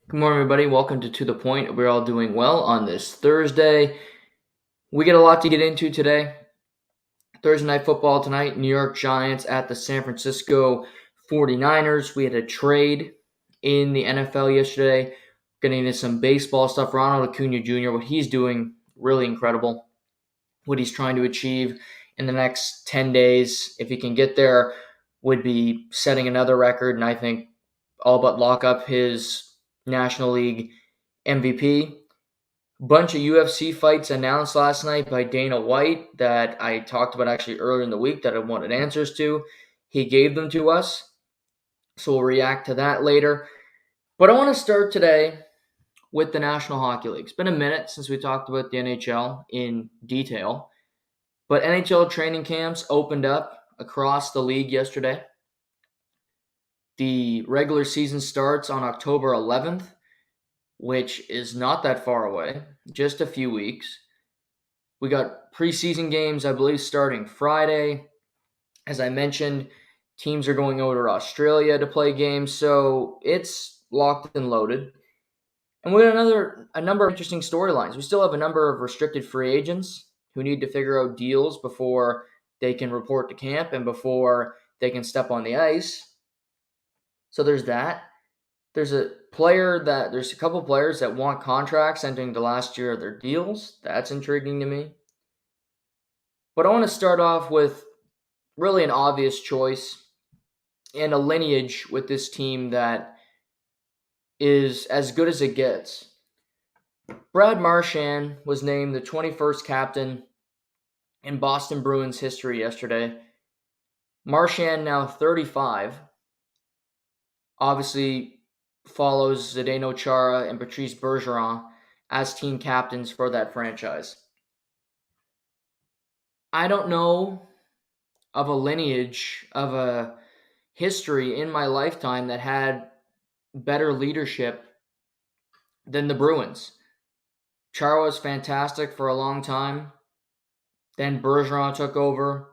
Good morning, everybody. Welcome to The Point. We're all doing well on this Thursday. We get a lot to get into today. Thursday night football tonight, New York Giants at the San Francisco 49ers. We had a trade in the NFL yesterday. Getting into some baseball stuff. Ronald Acuna Jr., what he's doing, really incredible. What he's trying to achieve in the next 10 days, if he can get there, would be setting another record, and I think all but lock up his National League MVP. Bunch of UFC fights announced last night by Dana White that I talked about actually earlier in the week that I wanted answers to. He gave them to us, so we'll react to that later. But I want to start today with the National Hockey League. It's been a minute since we talked about the NHL in detail, but NHL training camps opened up across the league yesterday. The regular season starts on October 11th, which is not that far away, just a few weeks. We got preseason games, I believe, starting Friday. As I mentioned, teams are going over to Australia to play games, so it's locked and loaded. And we got a number of interesting storylines. We still have a number of restricted free agents who need to figure out deals before they can report to camp and before they can step on the ice. So there's that. There's a couple players that want contracts ending the last year of their deals. That's intriguing to me. But I want to start off with really an obvious choice and a lineage with this team that is as good as it gets. Brad Marchand was named the 21st captain in Boston Bruins history yesterday. Marchand, now 35, obviously follows Zdeno Chara and Patrice Bergeron as team captains for that franchise. I don't know of a lineage, of a history in my lifetime that had better leadership than the Bruins. Chara was fantastic for a long time. Then Bergeron took over,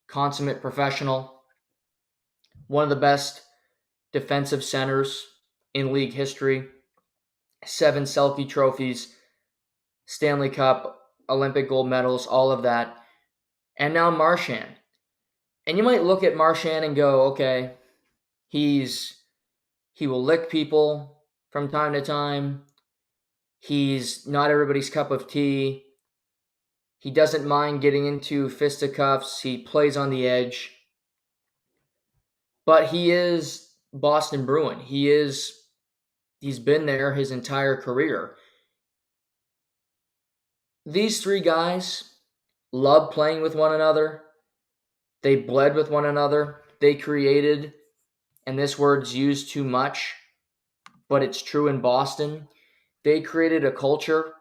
consummate professional, one of the best defensive centers in league history, 7 Selke trophies, Stanley Cup, Olympic gold medals, all of that. And now Marchand. And you might look at Marchand and go, okay, he will lick people from time to time. He's not everybody's cup of tea. He doesn't mind getting into fisticuffs. He plays on the edge. But he is Boston Bruin. He's been there his entire career. These 3 guys love playing with one another. They bled with one another. They created, and this word's used too much, but it's true in Boston. They created a culture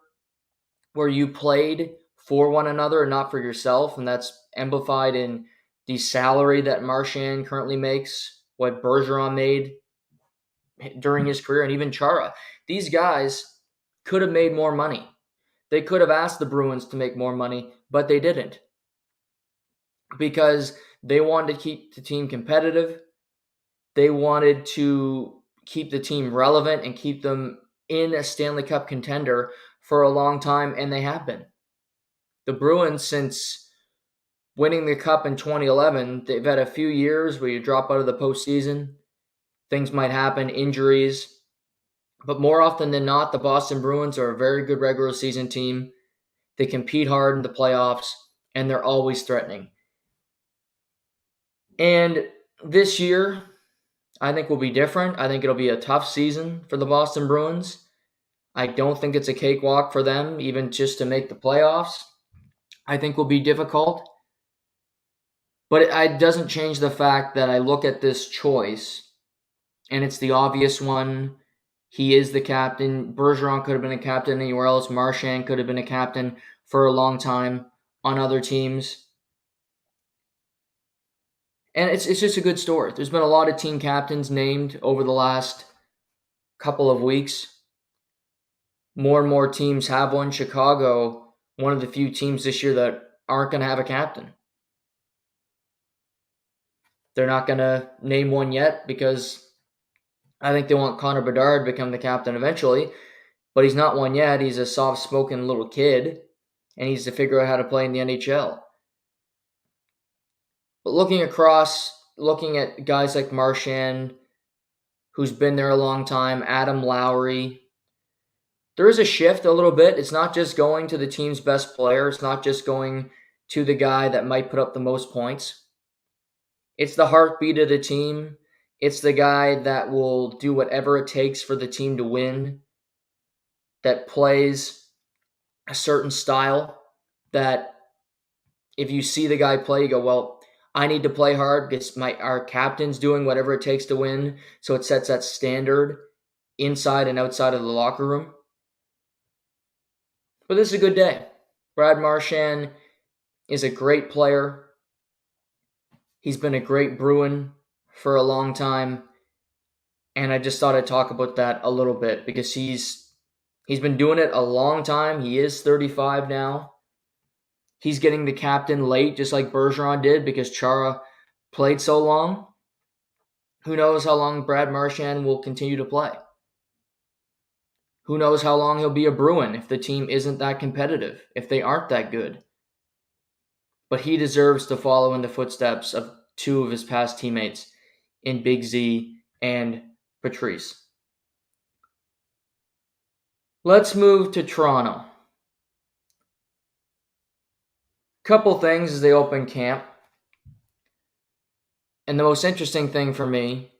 where you played for one another and not for yourself, and that's amplified in the salary that Marchand currently makes, what Bergeron made during his career, and even Chara. These guys could have made more money. They could have asked the Bruins to make more money, but they didn't, because they wanted to keep the team competitive. They wanted to keep the team relevant and keep them in a Stanley Cup contender for a long time, and they have been. The Bruins, since winning the Cup in 2011, they've had a few years where you drop out of the postseason. Things might happen, injuries. But more often than not, the Boston Bruins are a very good regular season team. They compete hard in the playoffs, and they're always threatening. And this year, I think will be different. I think it'll be a tough season for the Boston Bruins. I don't think it's a cakewalk for them, even just to make the playoffs. I think will be difficult. But it doesn't change the fact that I look at this choice, and it's the obvious one. He is the captain. Bergeron could have been a captain anywhere else. Marchand could have been a captain for a long time on other teams. And it's just a good story. There's been a lot of team captains named over the last couple of weeks. More and more teams have one. Chicago, one of the few teams this year that aren't going to have a captain. They're not going to name one yet because I think they want Connor Bedard to become the captain eventually, but he's not one yet. He's a soft-spoken little kid, and he needs to figure out how to play in the NHL. But looking at guys like Marchand, who's been there a long time, Adam Lowry, there is a shift a little bit. It's not just going to the team's best player. It's not just going to the guy that might put up the most points. It's the heartbeat of the team. It's the guy that will do whatever it takes for the team to win, that plays a certain style, that if you see the guy play, you go, well, I need to play hard because our captain's doing whatever it takes to win. So it sets that standard inside and outside of the locker room. But this is a good day. Brad Marchand is a great player. He's been a great Bruin for a long time. And I just thought I'd talk about that a little bit because he's been doing it a long time. He is 35 now. He's getting the captain late, just like Bergeron did, because Chara played so long. Who knows how long Brad Marchand will continue to play? Who knows how long he'll be a Bruin if the team isn't that competitive, if they aren't that good? But he deserves to follow in the footsteps of two of his past teammates in Big Z and Patrice. Let's move to Toronto. Couple things as they open camp. And the most interesting thing for me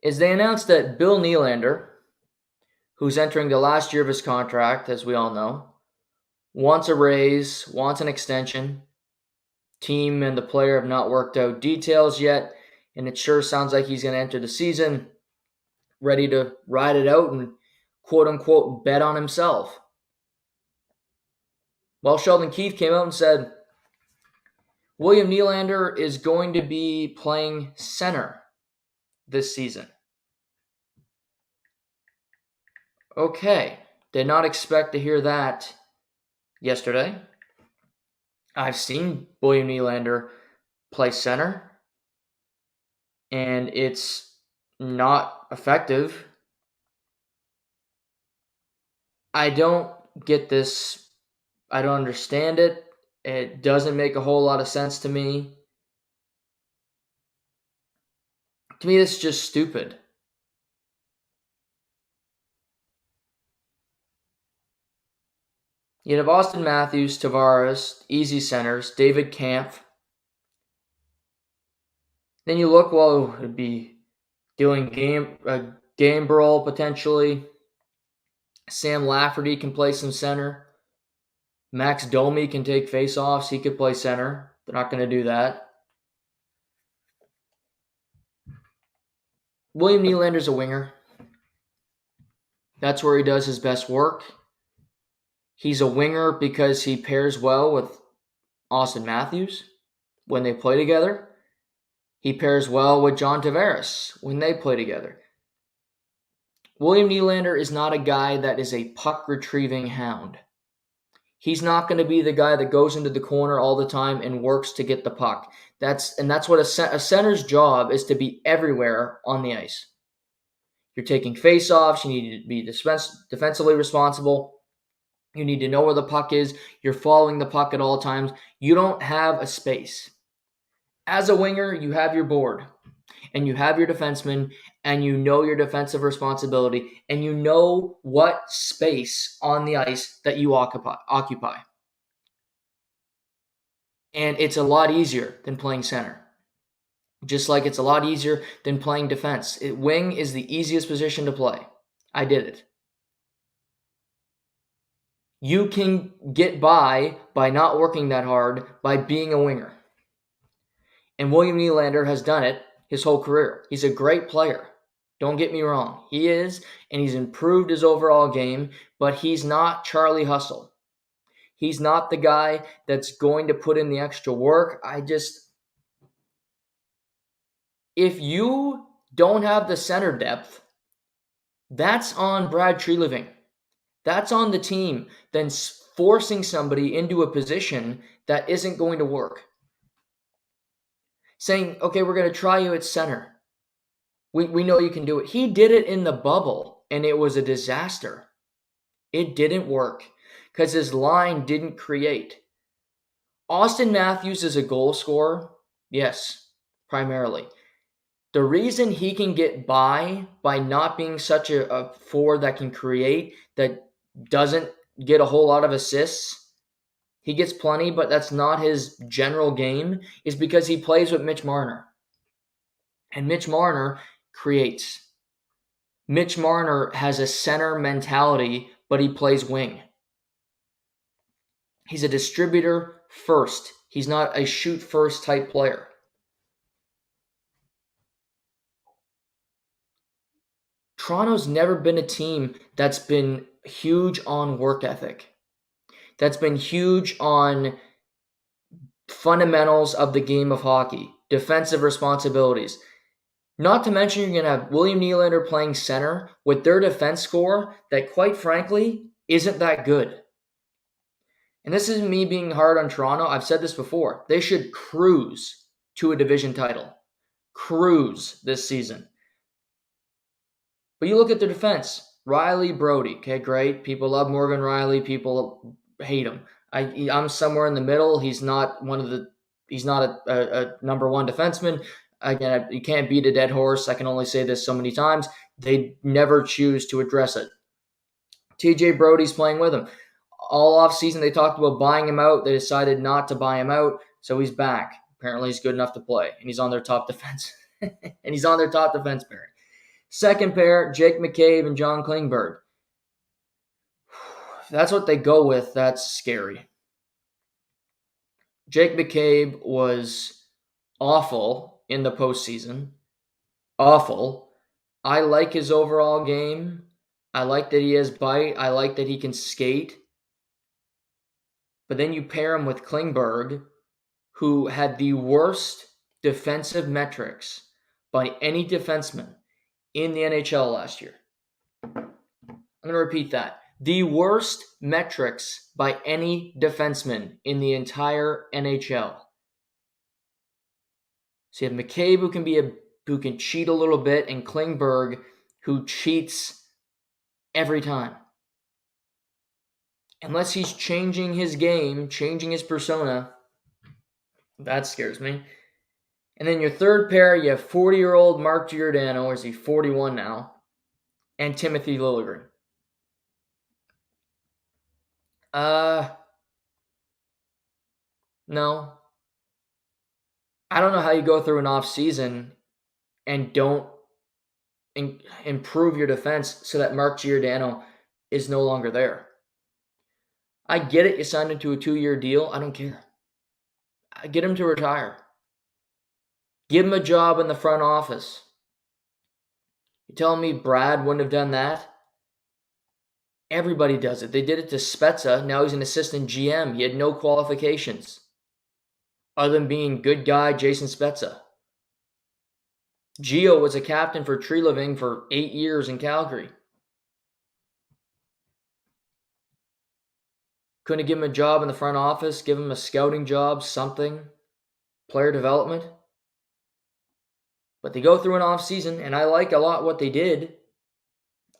is they announced that Bill Nylander, who's entering the last year of his contract, as we all know, wants a raise, wants an extension. Team and the player have not worked out details yet, and it sure sounds like he's going to enter the season ready to ride it out and quote-unquote bet on himself. Well, Sheldon Keefe came out and said, William Nylander is going to be playing center this season. Okay, did not expect to hear that yesterday. I've seen William Nylander play center, and it's not effective. I don't get this. I don't understand it. It doesn't make a whole lot of sense to me. To me, it's just stupid. You have Austin Matthews, Tavares, easy centers, David Kampf. Then you look, well, it'd be doing Gambrel potentially. Sam Lafferty can play some center. Max Domi can take faceoffs. He could play center. They're not going to do that. William Nylander's a winger. That's where he does his best work. He's a winger because he pairs well with Austin Matthews when they play together. He pairs well with John Tavares when they play together. William Nylander is not a guy that is a puck-retrieving hound. He's not going to be the guy that goes into the corner all the time and works to get the puck. That's what a center's job is, to be everywhere on the ice. You're taking face-offs. You need to be defensively responsible. You need to know where the puck is. You're following the puck at all times. You don't have a space. As a winger, you have your board, and you have your defenseman, and you know your defensive responsibility, and you know what space on the ice that you occupy. And it's a lot easier than playing center. Just like it's a lot easier than playing defense. Wing is the easiest position to play. I did it. You can get by not working that hard by being a winger. And William Nylander has done it his whole career. He's a great player. Don't get me wrong. He is, and he's improved his overall game, but he's not Charlie Hustle. He's not the guy that's going to put in the extra work. If you don't have the center depth, that's on Brad Treliving. That's on the team then forcing somebody into a position that isn't going to work. Saying, okay, we're going to try you at center. We know you can do it. He did it in the bubble, and it was a disaster. It didn't work because his line didn't create. Austin Matthews is a goal scorer, yes, primarily. The reason he can get by not being such a forward that can create, that doesn't get a whole lot of assists, he gets plenty, but that's not his general game, is because he plays with Mitch Marner. And Mitch Marner creates. Mitch Marner has a center mentality, but he plays wing. He's a distributor first. He's not a shoot first type player. Toronto's never been a team that's been huge on work ethic, that's been huge on fundamentals of the game of hockey, defensive responsibilities. Not to mention, you're going to have William Nylander playing center with their defense score that, quite frankly, isn't that good. And this isn't me being hard on Toronto. I've said this before. They should cruise to a division title. Cruise this season. But you look at their defense. Riley, Brody. Okay, great. People love Morgan Riley. People hate him. I'm somewhere in the middle. He's not a number one defenseman. Again, you can't beat a dead horse. I can only say this so many times. They never choose to address it. TJ Brody's playing with him. All offseason, they talked about buying him out. They decided not to buy him out, so he's back. Apparently, he's good enough to play, and he's on their top defense. And he's on their top defense pairing. Second pair, Jake McCabe and John Klingberg. If that's what they go with, that's scary. Jake McCabe was awful in the postseason. Awful. I like his overall game. I like that he has bite. I like that he can skate. But then you pair him with Klingberg, who had the worst defensive metrics by any defenseman in the NHL last year. I'm going to repeat that. The worst metrics by any defenseman in the entire NHL. So you have McCabe, who can cheat a little bit, and Klingberg, who cheats every time. Unless he's changing his game, changing his persona, that scares me. And then your third pair, you have 40-year-old Mark Giordano, or is he 41 now, and Timothy Liljegren. No. I don't know how you go through an off season and don't improve your defense so that Mark Giordano is no longer there. I get it. You signed him to a 2-year deal. I don't care. I get him to retire. Give him a job in the front office. You telling me Brad wouldn't have done that? Everybody does it. They did it to Spezza. Now he's an assistant GM. He had no qualifications other than being good guy Jason Spezza. Gio was a captain for Tree Living for 8 years in Calgary. Couldn't give him a job in the front office, give him a scouting job, something, player development. But they go through an off season, and I like a lot what they did.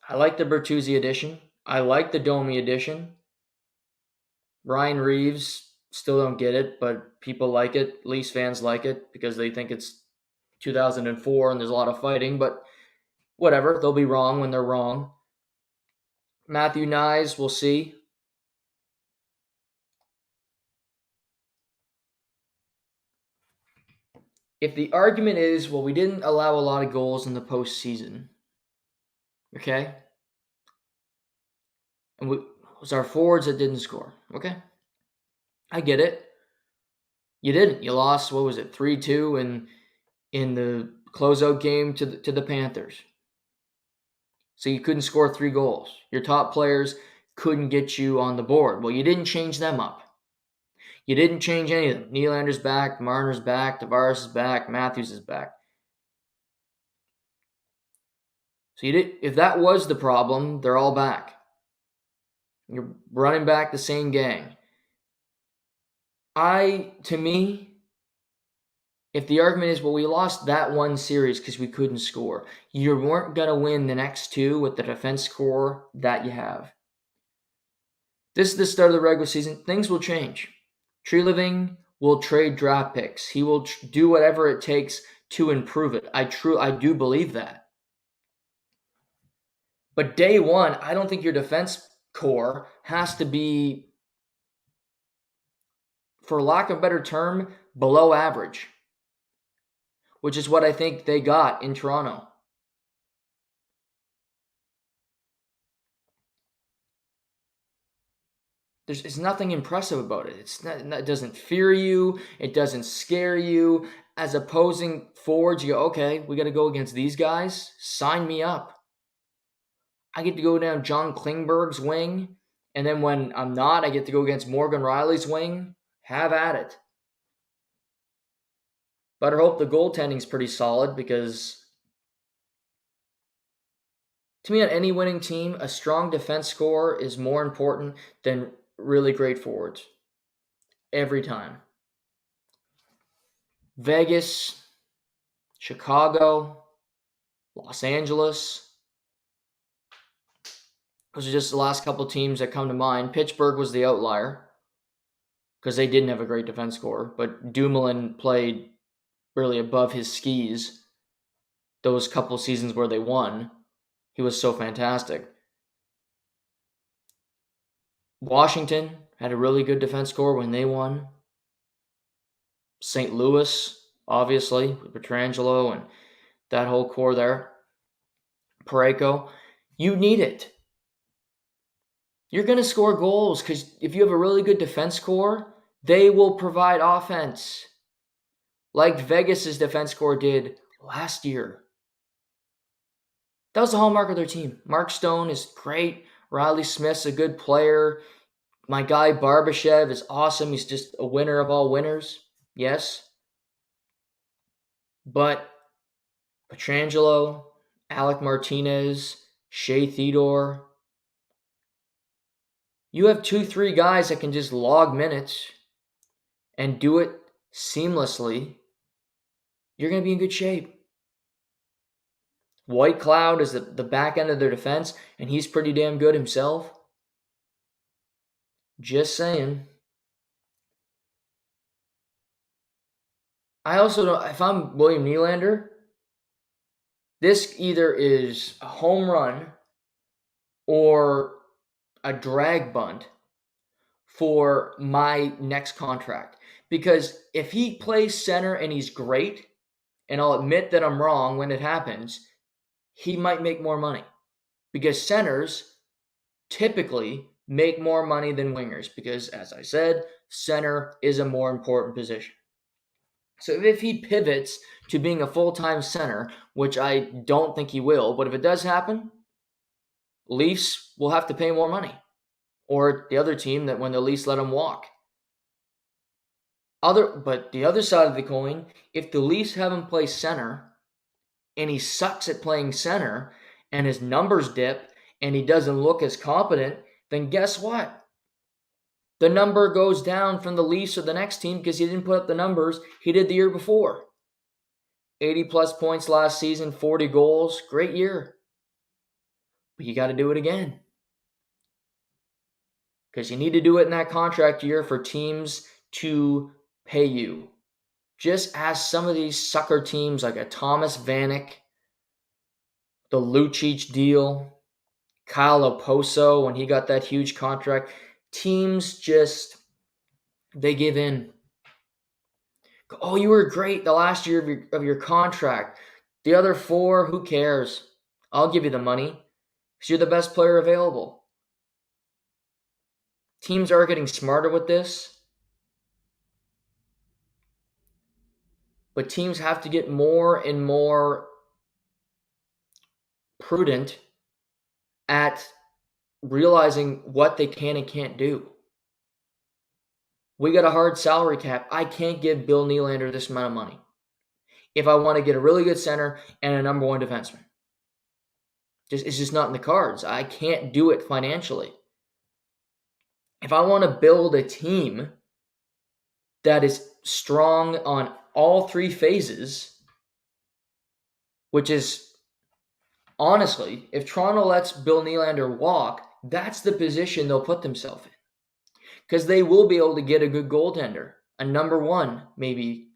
I like the Bertuzzi edition. I like the Domi edition. Ryan Reeves, still don't get it, but people like it. Leafs fans like it because they think it's 2004 and there's a lot of fighting, but whatever. They'll be wrong when they're wrong. Matthew Nyes, we'll see. If the argument is, well, we didn't allow a lot of goals in the postseason, okay? And it was our forwards that didn't score, okay? I get it. You didn't. You lost, 3-2 in the closeout game to the Panthers. So you couldn't score 3 goals. Your top players couldn't get you on the board. Well, you didn't change them up. You didn't change any of them. Nylander's back, Marner's back, Tavares is back, Matthews is back. So if that was the problem, they're all back. You're running back the same gang. To me, If the argument is, well, we lost that one series because we couldn't score, you weren't going to win the next two with the defense core that you have. This is the start of the regular season. Things will change. Treliving will trade draft picks. He will do whatever it takes to improve it. I do believe that. But day one, I don't think your defense core has to be, for lack of a better term, below average, which is what I think they got in Toronto. There's nothing impressive about it. It doesn't fear you. It doesn't scare you. As opposing forwards, you go, okay, we got to go against these guys. Sign me up. I get to go down John Klingberg's wing, and then when I'm not, I get to go against Morgan Riley's wing. Have at it. But I hope the goaltending's pretty solid because, to me, on any winning team, a strong defense score is more important than really great forwards. Every time. Vegas, Chicago, Los Angeles. Those are just the last couple teams that come to mind. Pittsburgh was the outlier because they didn't have a great defense score, but Dumoulin played really above his skis those couple seasons where they won. He was so fantastic. Washington had a really good defense score when they won. St. Louis, obviously, with Pietrangelo and that whole core there. Parayko. You need it. You're going to score goals because if you have a really good defense core, they will provide offense. Like Vegas' defense core did last year. That was the hallmark of their team. Mark Stone is great. Riley Smith's a good player. My guy Barbashev is awesome. He's just a winner of all winners. Yes. But Pietrangelo, Alec Martinez, Shea Theodore. You have 2-3 guys that can just log minutes and do it seamlessly. You're going to be in good shape. White Cloud is the back end of their defense, and he's pretty damn good himself. Just saying. I also don't, if I'm William Nylander, this either is a home run or a drag bunt for my next contract. Because if he plays center and he's great, and I'll admit that I'm wrong when it happens, he might make more money. Because centers typically make more money than wingers because, as I said, center is a more important position. So if he pivots to being a full-time center, which I don't think he will, but if it does happen, Leafs will have to pay more money. Or the other team that when the Leafs let him walk. But the other side of the coin, if the Leafs have him play center and he sucks at playing center and his numbers dip and he doesn't look as competent, then guess what? The number goes down from the Leafs or the next team because he didn't put up the numbers he did the year before. 80 plus points last season, 40 goals, great year. But you got to do it again. Because you need to do it in that contract year for teams to pay you. Just as some of these sucker teams like a Thomas Vanek, the Lucic deal, Kyle Oposo when he got that huge contract, teams just, they give in. Oh, you were great the last year of your contract. The other 4, who cares? I'll give you the money because you're the best player available. Teams are getting smarter with this. But teams have to get more and more prudent at realizing what they can and can't do. We got a hard salary cap. I can't give Bill Nylander this amount of money if I want to get a really good center and a number 1 defenseman. It's just not in the cards. I can't do it financially. If I want to build a team that is strong on all three phases, which is, honestly, if Toronto lets Bill Nylander walk, that's the position they'll put themselves in. Because they will be able to get a good goaltender, a number one, maybe.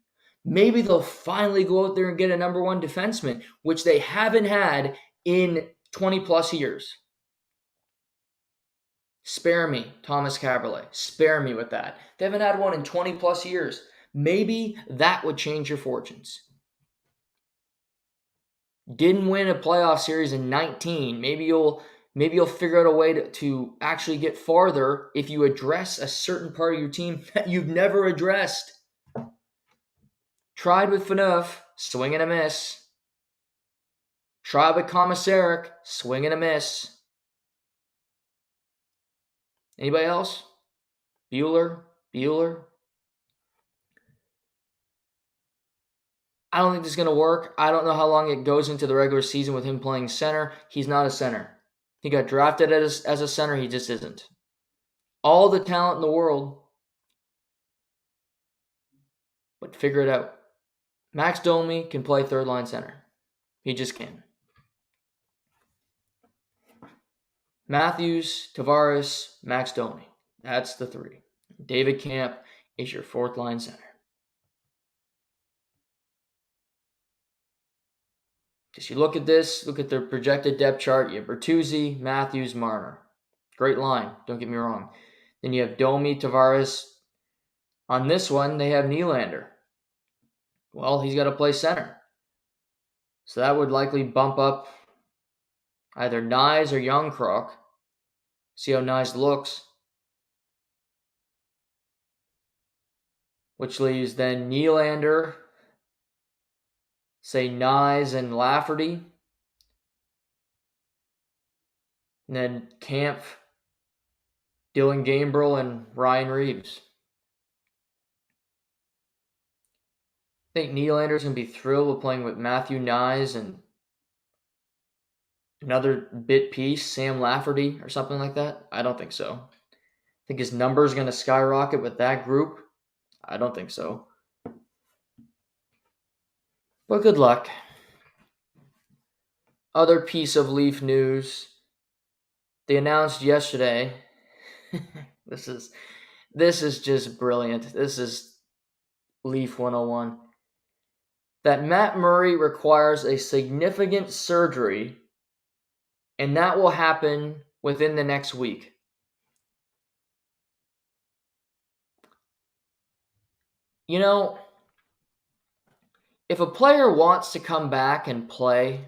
Maybe they'll finally go out there and get a number one defenseman, which they haven't had in 20 plus years. Spare me, Thomas Caberlet. Spare me with that. They haven't had one in 20 plus years. Maybe that would change your fortunes. Didn't win a playoff series in 19. Maybe you'll figure out a way to actually get farther if you address a certain part of your team that you've never addressed. Tried with Phaneuf, swing and a miss. Tried with Komisarek, swing and a miss. Anybody else? Bueller? I don't think this is going to work. I don't know how long it goes into the regular season with him playing center. He's not a center. He got drafted as a center. He just isn't. All the talent in the world. But figure it out. Max Domi can play third line center. He just can. Matthews, Tavares, Max Domi. That's the three. David Camp is your fourth line center. Because you look at this, look at their projected depth chart. You have Bertuzzi, Matthews, Marner. Great line, don't get me wrong. Then you have Domi, Tavares. On this one, they have Nylander. Well, he's got to play center. So that would likely bump up either Nyes or Youngkrok. See how Nyes looks. Which leaves then Nylander, say Nyes and Lafferty. And then Camp, Dylan Gambrell, and Ryan Reeves. I think Nylander's going to be thrilled with playing with Matthew Nyes and another bit piece, Sam Lafferty or something like that. I don't think so. I think his number's going to skyrocket with that group. I don't think so. But good luck. Other piece of Leaf news. They announced yesterday. This is just brilliant. This is Leaf 101. That Matt Murray requires a significant surgery, and that will happen within the next week. You know, if a player wants to come back and play,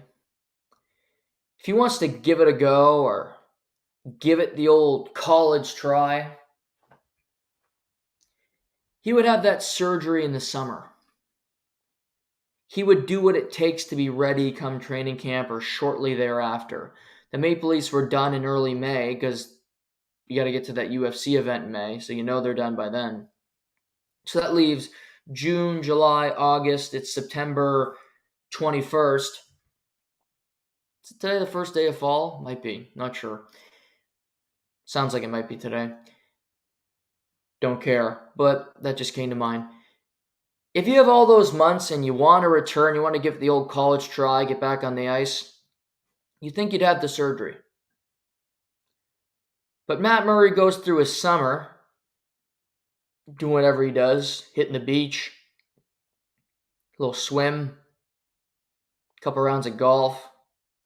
if he wants to give it a go or give it the old college try, he would have that surgery in the summer. He would do what it takes to be ready come training camp or shortly thereafter. The Maple Leafs were done in early May because you got to get to that UFC event in May, so you know they're done by then. So that leaves June, July, August. It's September 21st. Is today the first day of fall? Might be. Not sure. Sounds like it might be today. Don't care. But that just came to mind. If you have all those months and you want to return, you want to give it the old college try, get back on the ice, you think you'd have the surgery. But Matt Murray goes through his summer doing whatever he does, hitting the beach, a little swim, a couple rounds of golf,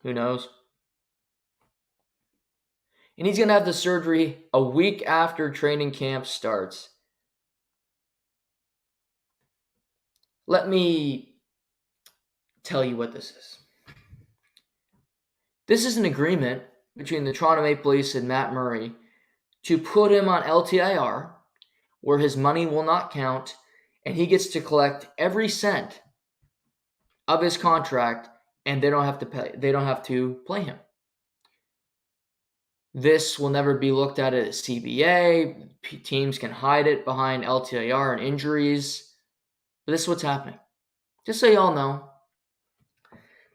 who knows. And he's going to have the surgery a week after training camp starts. Let me tell you what this is. This is an agreement between the Toronto Maple Leafs and Matt Murray to put him on LTIR, where his money will not count, and he gets to collect every cent of his contract, and they don't have to play him. This will never be looked at as CBA. Teams can hide it behind LTIR and injuries. But this is what's happening. Just so you all know,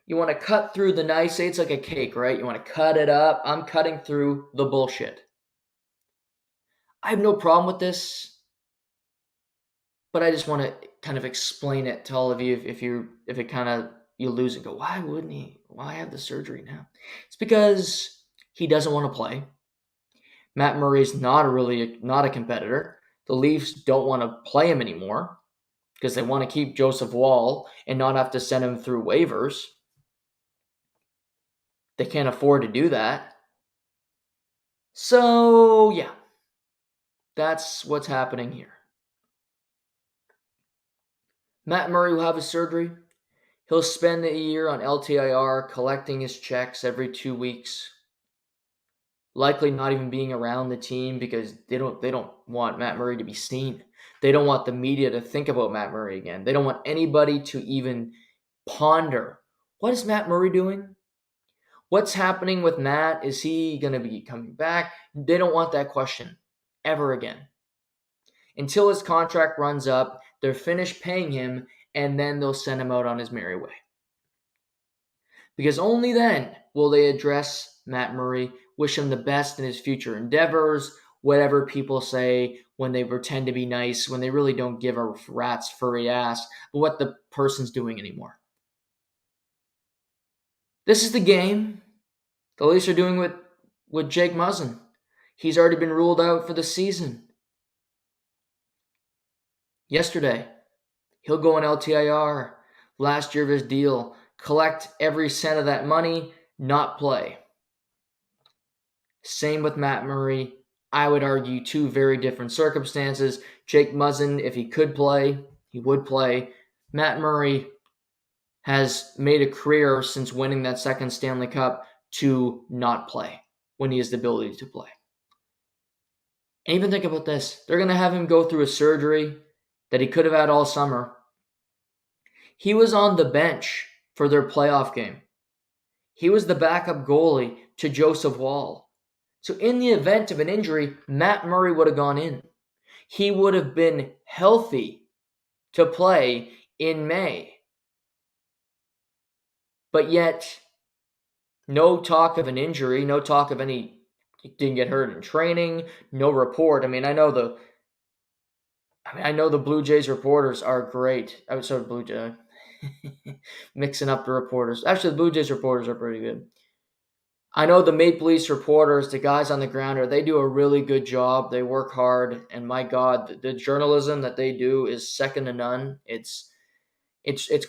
you want to cut through the nice, say it's like a cake, right? You want to cut it up. I'm cutting through the bullshit. I have no problem with this, but I just want to kind of explain it to all of you if it kind of you lose it. Go, why wouldn't he? Why have the surgery now? It's because he doesn't want to play. Matt Murray's not a competitor. The Leafs don't want to play him anymore because they want to keep Joseph Woll and not have to send him through waivers. They can't afford to do that. So, yeah, that's what's happening here. Matt Murray will have his surgery. He'll spend a year on LTIR collecting his checks every 2 weeks. Likely not even being around the team because they don't want Matt Murray to be seen. They don't want the media to think about Matt Murray again. They don't want anybody to even ponder, what is Matt Murray doing? What's happening with Matt? Is he going to be coming back? They don't want that question ever again. Until his contract runs up, they're finished paying him, and then they'll send him out on his merry way. Because only then will they address Matt Murray, wish him the best in his future endeavors, whatever people say when they pretend to be nice, when they really don't give a rat's furry ass what the person's doing anymore. This is the game the Leafs are doing with Jake Muzzin. He's already been ruled out for the season. Yesterday, he'll go on LTIR, last year of his deal, collect every cent of that money, not play. Same with Matt Murray. I would argue two very different circumstances. Jake Muzzin, if he could play, he would play. Matt Murray has made a career since winning that second Stanley Cup to not play when he has the ability to play. And even think about this. They're going to have him go through a surgery that he could have had all summer. He was on the bench for their playoff game. He was the backup goalie to Joseph Woll. So in the event of an injury, Matt Murray would have gone in. He would have been healthy to play in May. But yet, no talk of an injury, no talk of any, he didn't get hurt in training, no report. I know the Blue Jays reporters are great. I was sort of Blue Jay. Mixing up the reporters. Actually, the Blue Jays reporters are pretty good. I know the Maple Leafs reporters, the guys on the ground, they do a really good job. They work hard, and my God, the journalism that they do is second to none. It's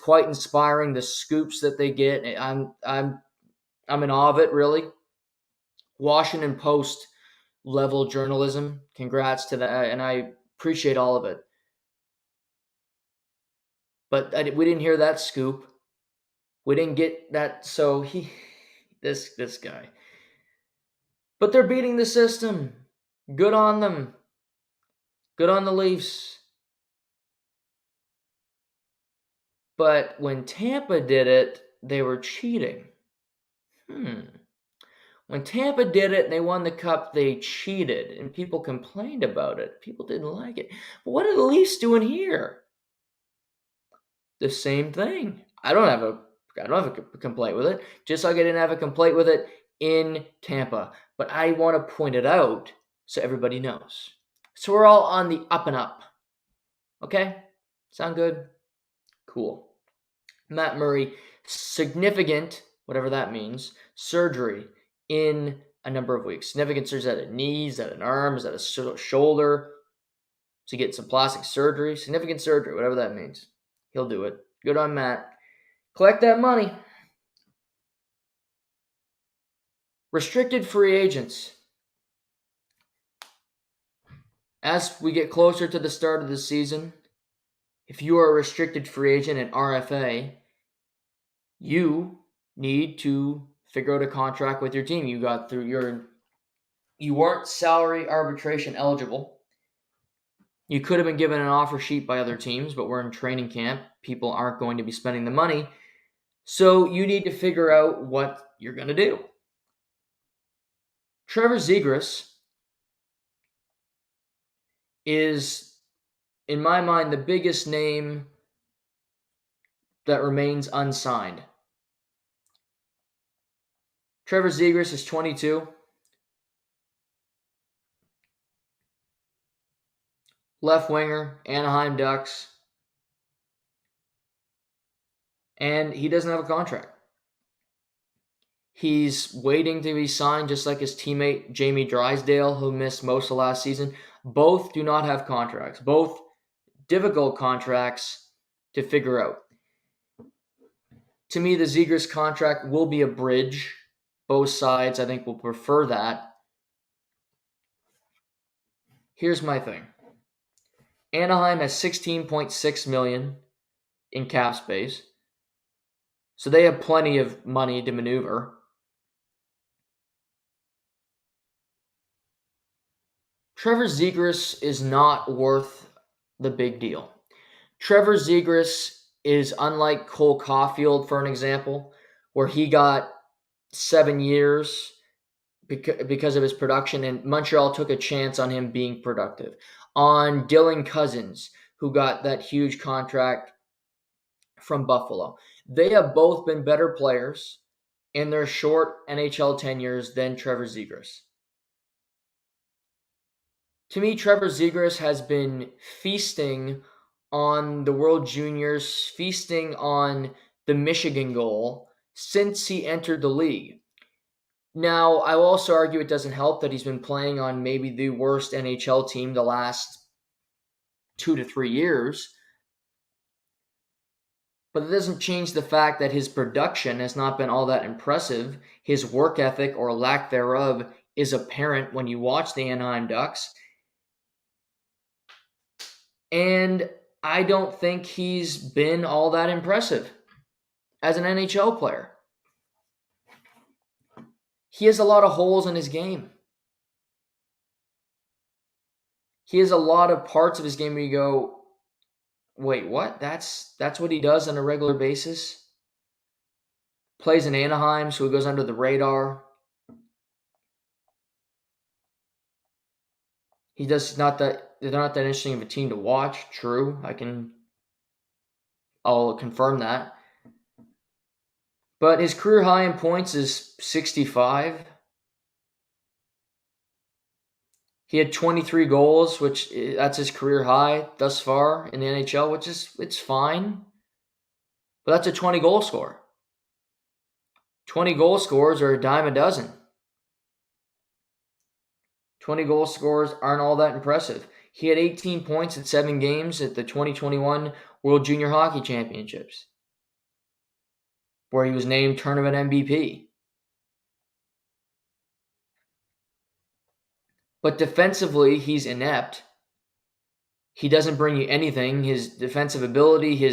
quite inspiring. The scoops that they get, I'm in awe of it. Really, Washington Post level journalism. Congrats to that, and I appreciate all of it. But we didn't hear that scoop. We didn't get that. So this guy. But they're beating the system. Good on them. Good on the Leafs. But when Tampa did it, they were cheating. When Tampa did it and they won the cup, they cheated. And people complained about it. People didn't like it. But what are the Leafs doing here? The same thing. I don't have a complaint with it. Just like I didn't have a complaint with it in Tampa. But I want to point it out so everybody knows. So we're all on the up and up. Okay? Sound good? Cool. Matt Murray, significant, whatever that means, surgery in a number of weeks. Significant surgery at a knee, at an arm, at a shoulder. To get some plastic surgery. Significant surgery, whatever that means. He'll do it. Good on Matt. Collect that money. Restricted free agents. As we get closer to the start of the season, if you are a restricted free agent at RFA, you need to figure out a contract with your team. You weren't salary arbitration eligible. You could have been given an offer sheet by other teams, but we're in training camp. People aren't going to be spending the money. So you need to figure out what you're going to do. Trevor Zegras is, in my mind, the biggest name that remains unsigned. Trevor Zegras is 22. Left winger, Anaheim Ducks. and he doesn't have a contract. He's waiting to be signed, just like his teammate Jamie Drysdale, who missed most of last season. Both do not have contracts. Both difficult contracts to figure out. To me, the Zegras contract will be a bridge. Both sides, I think, will prefer that. Here's my thing. Anaheim has $16.6 million in cap space, so they have plenty of money to maneuver. Trevor Zegras is not worth the big deal. Trevor Zegras is unlike Cole Caulfield, for an example, where he got 7 years because of his production, and Montreal took a chance on him being productive. On Dylan Cousins, who got that huge contract from Buffalo. They have both been better players in their short NHL tenures than Trevor Zegras. To me, Trevor Zegras has been feasting on the World Juniors, feasting on the Michigan goal since he entered the league. Now, I will also argue it doesn't help that he's been playing on maybe the worst NHL team the last 2 to 3 years. But it doesn't change the fact that his production has not been all that impressive. His work ethic, or lack thereof, is apparent when you watch the Anaheim Ducks. And I don't think he's been all that impressive as an NHL player. He has a lot of holes in his game. He has a lot of parts of his game where you go, wait, what? That's what he does on a regular basis? Plays in Anaheim, so he goes under the radar. They're not that interesting of a team to watch. True, I'll confirm that. But his career high in points is 65. He had 23 goals, which that's his career high thus far in the NHL, which is it's fine. But that's a 20 goal score. 20 goal scores are a dime a dozen. 20 goal scores aren't all that impressive. He had 18 points in 7 games at the 2021 World Junior Hockey Championships, where he was named tournament MVP. But defensively, he's inept. He doesn't bring you anything. His defensive ability,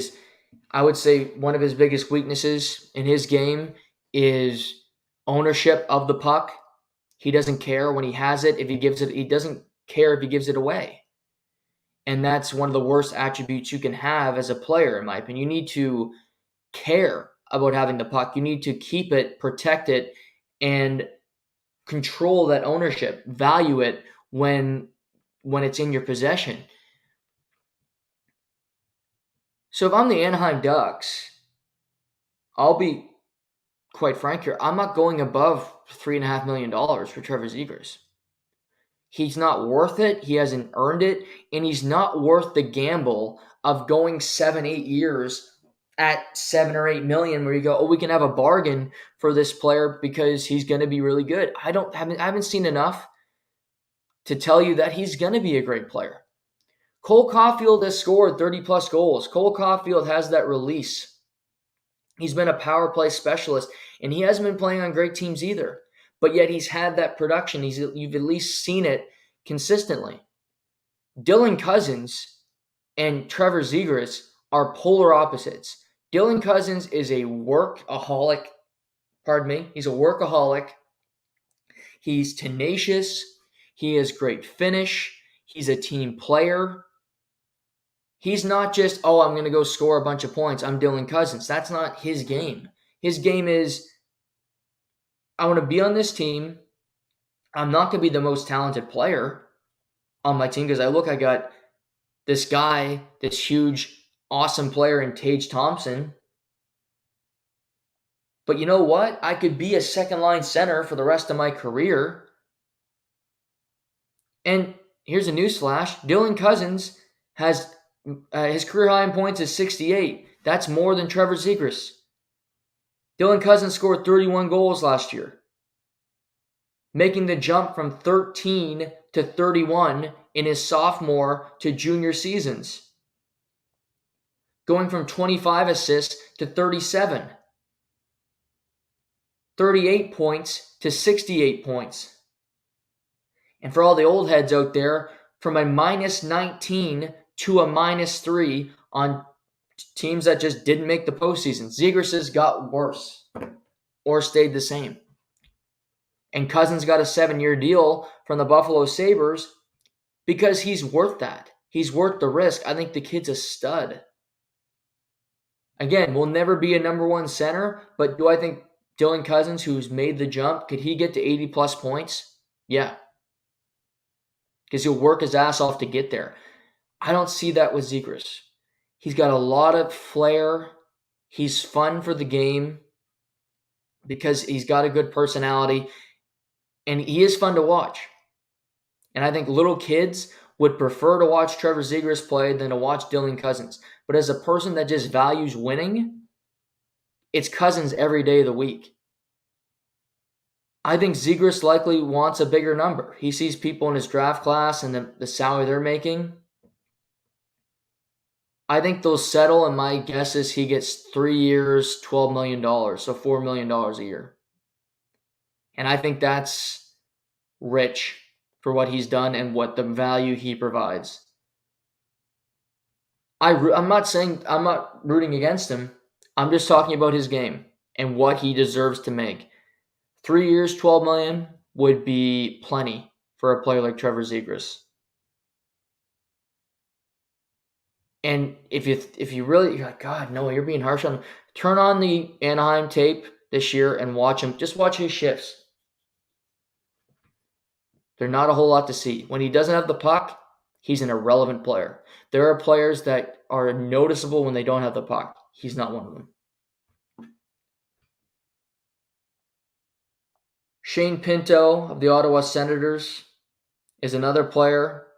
I would say one of his biggest weaknesses in his game is ownership of the puck. He doesn't care when he has it. If he gives it, he doesn't care if he gives it away. And that's one of the worst attributes you can have as a player, in my opinion. You need to care about having the puck. You need to keep it, protect it, and control that ownership, value it when it's in your possession. So if I'm the Anaheim Ducks, I'll be quite frank here. I'm not going above $3.5 million for Trevor Zegras. He's not worth it. He hasn't earned it. And he's not worth the gamble of going 7-8 years at 7 or 8 million, where you go, oh, we can have a bargain for this player because he's going to be really good. I haven't seen enough to tell you that he's going to be a great player. Cole Caulfield has scored 30-plus goals. Cole Caulfield has that release. He's been a power play specialist, and he hasn't been playing on great teams either. But yet he's had that production. You've at least seen it consistently. Dylan Cousins and Trevor Zegras are polar opposites. Dylan Cousins is a workaholic. He's a workaholic. He's tenacious. He has great finish. He's a team player. He's not just, oh, I'm going to go score a bunch of points. I'm Dylan Cousins. That's not his game. His game is, I want to be on this team. I'm not going to be the most talented player on my team because I got this guy, this huge, awesome player in Tage Thompson. But you know what? I could be a second-line center for the rest of my career. And here's a newsflash. Dylan Cousins has his career high in points is 68. That's more than Trevor Zegras. Dylan Cousins scored 31 goals last year, making the jump from 13 to 31 in his sophomore to junior seasons, going from 25 assists to 37, 38 points to 68 points. And for all the old heads out there, from a minus 19 to a minus 3 on teams that just didn't make the postseason. Zegras got worse or stayed the same. And Cousins got a 7-year deal from the Buffalo Sabres because he's worth that. He's worth the risk. I think the kid's a stud. Again, will never be a number one center, but do I think Dylan Cousins, who's made the jump, could he get to 80-plus points? Yeah. Because he'll work his ass off to get there. I don't see that with Zegras. He's got a lot of flair. He's fun for the game because he's got a good personality, and he is fun to watch. And I think little kids would prefer to watch Trevor Zegras play than to watch Dylan Cousins. But as a person that just values winning, it's Cousins every day of the week. I think Zegras likely wants a bigger number. He sees people in his draft class and the salary they're making. I think they'll settle, and my guess is he gets 3 years, $12 million, so $4 million a year. And I think that's rich for what he's done and what the value he provides. I'm not rooting against him. I'm just talking about his game and what he deserves to make. 3 years, $12 million would be plenty for a player like Trevor Zegras. And if you really, you're like, God, no, you're being harsh on him. Turn on the Anaheim tape this year and watch him. Just watch his shifts. They're not a whole lot to see. When he doesn't have the puck, he's an irrelevant player. There are players that are noticeable when they don't have the puck. He's not one of them. Shane Pinto of the Ottawa Senators is another player,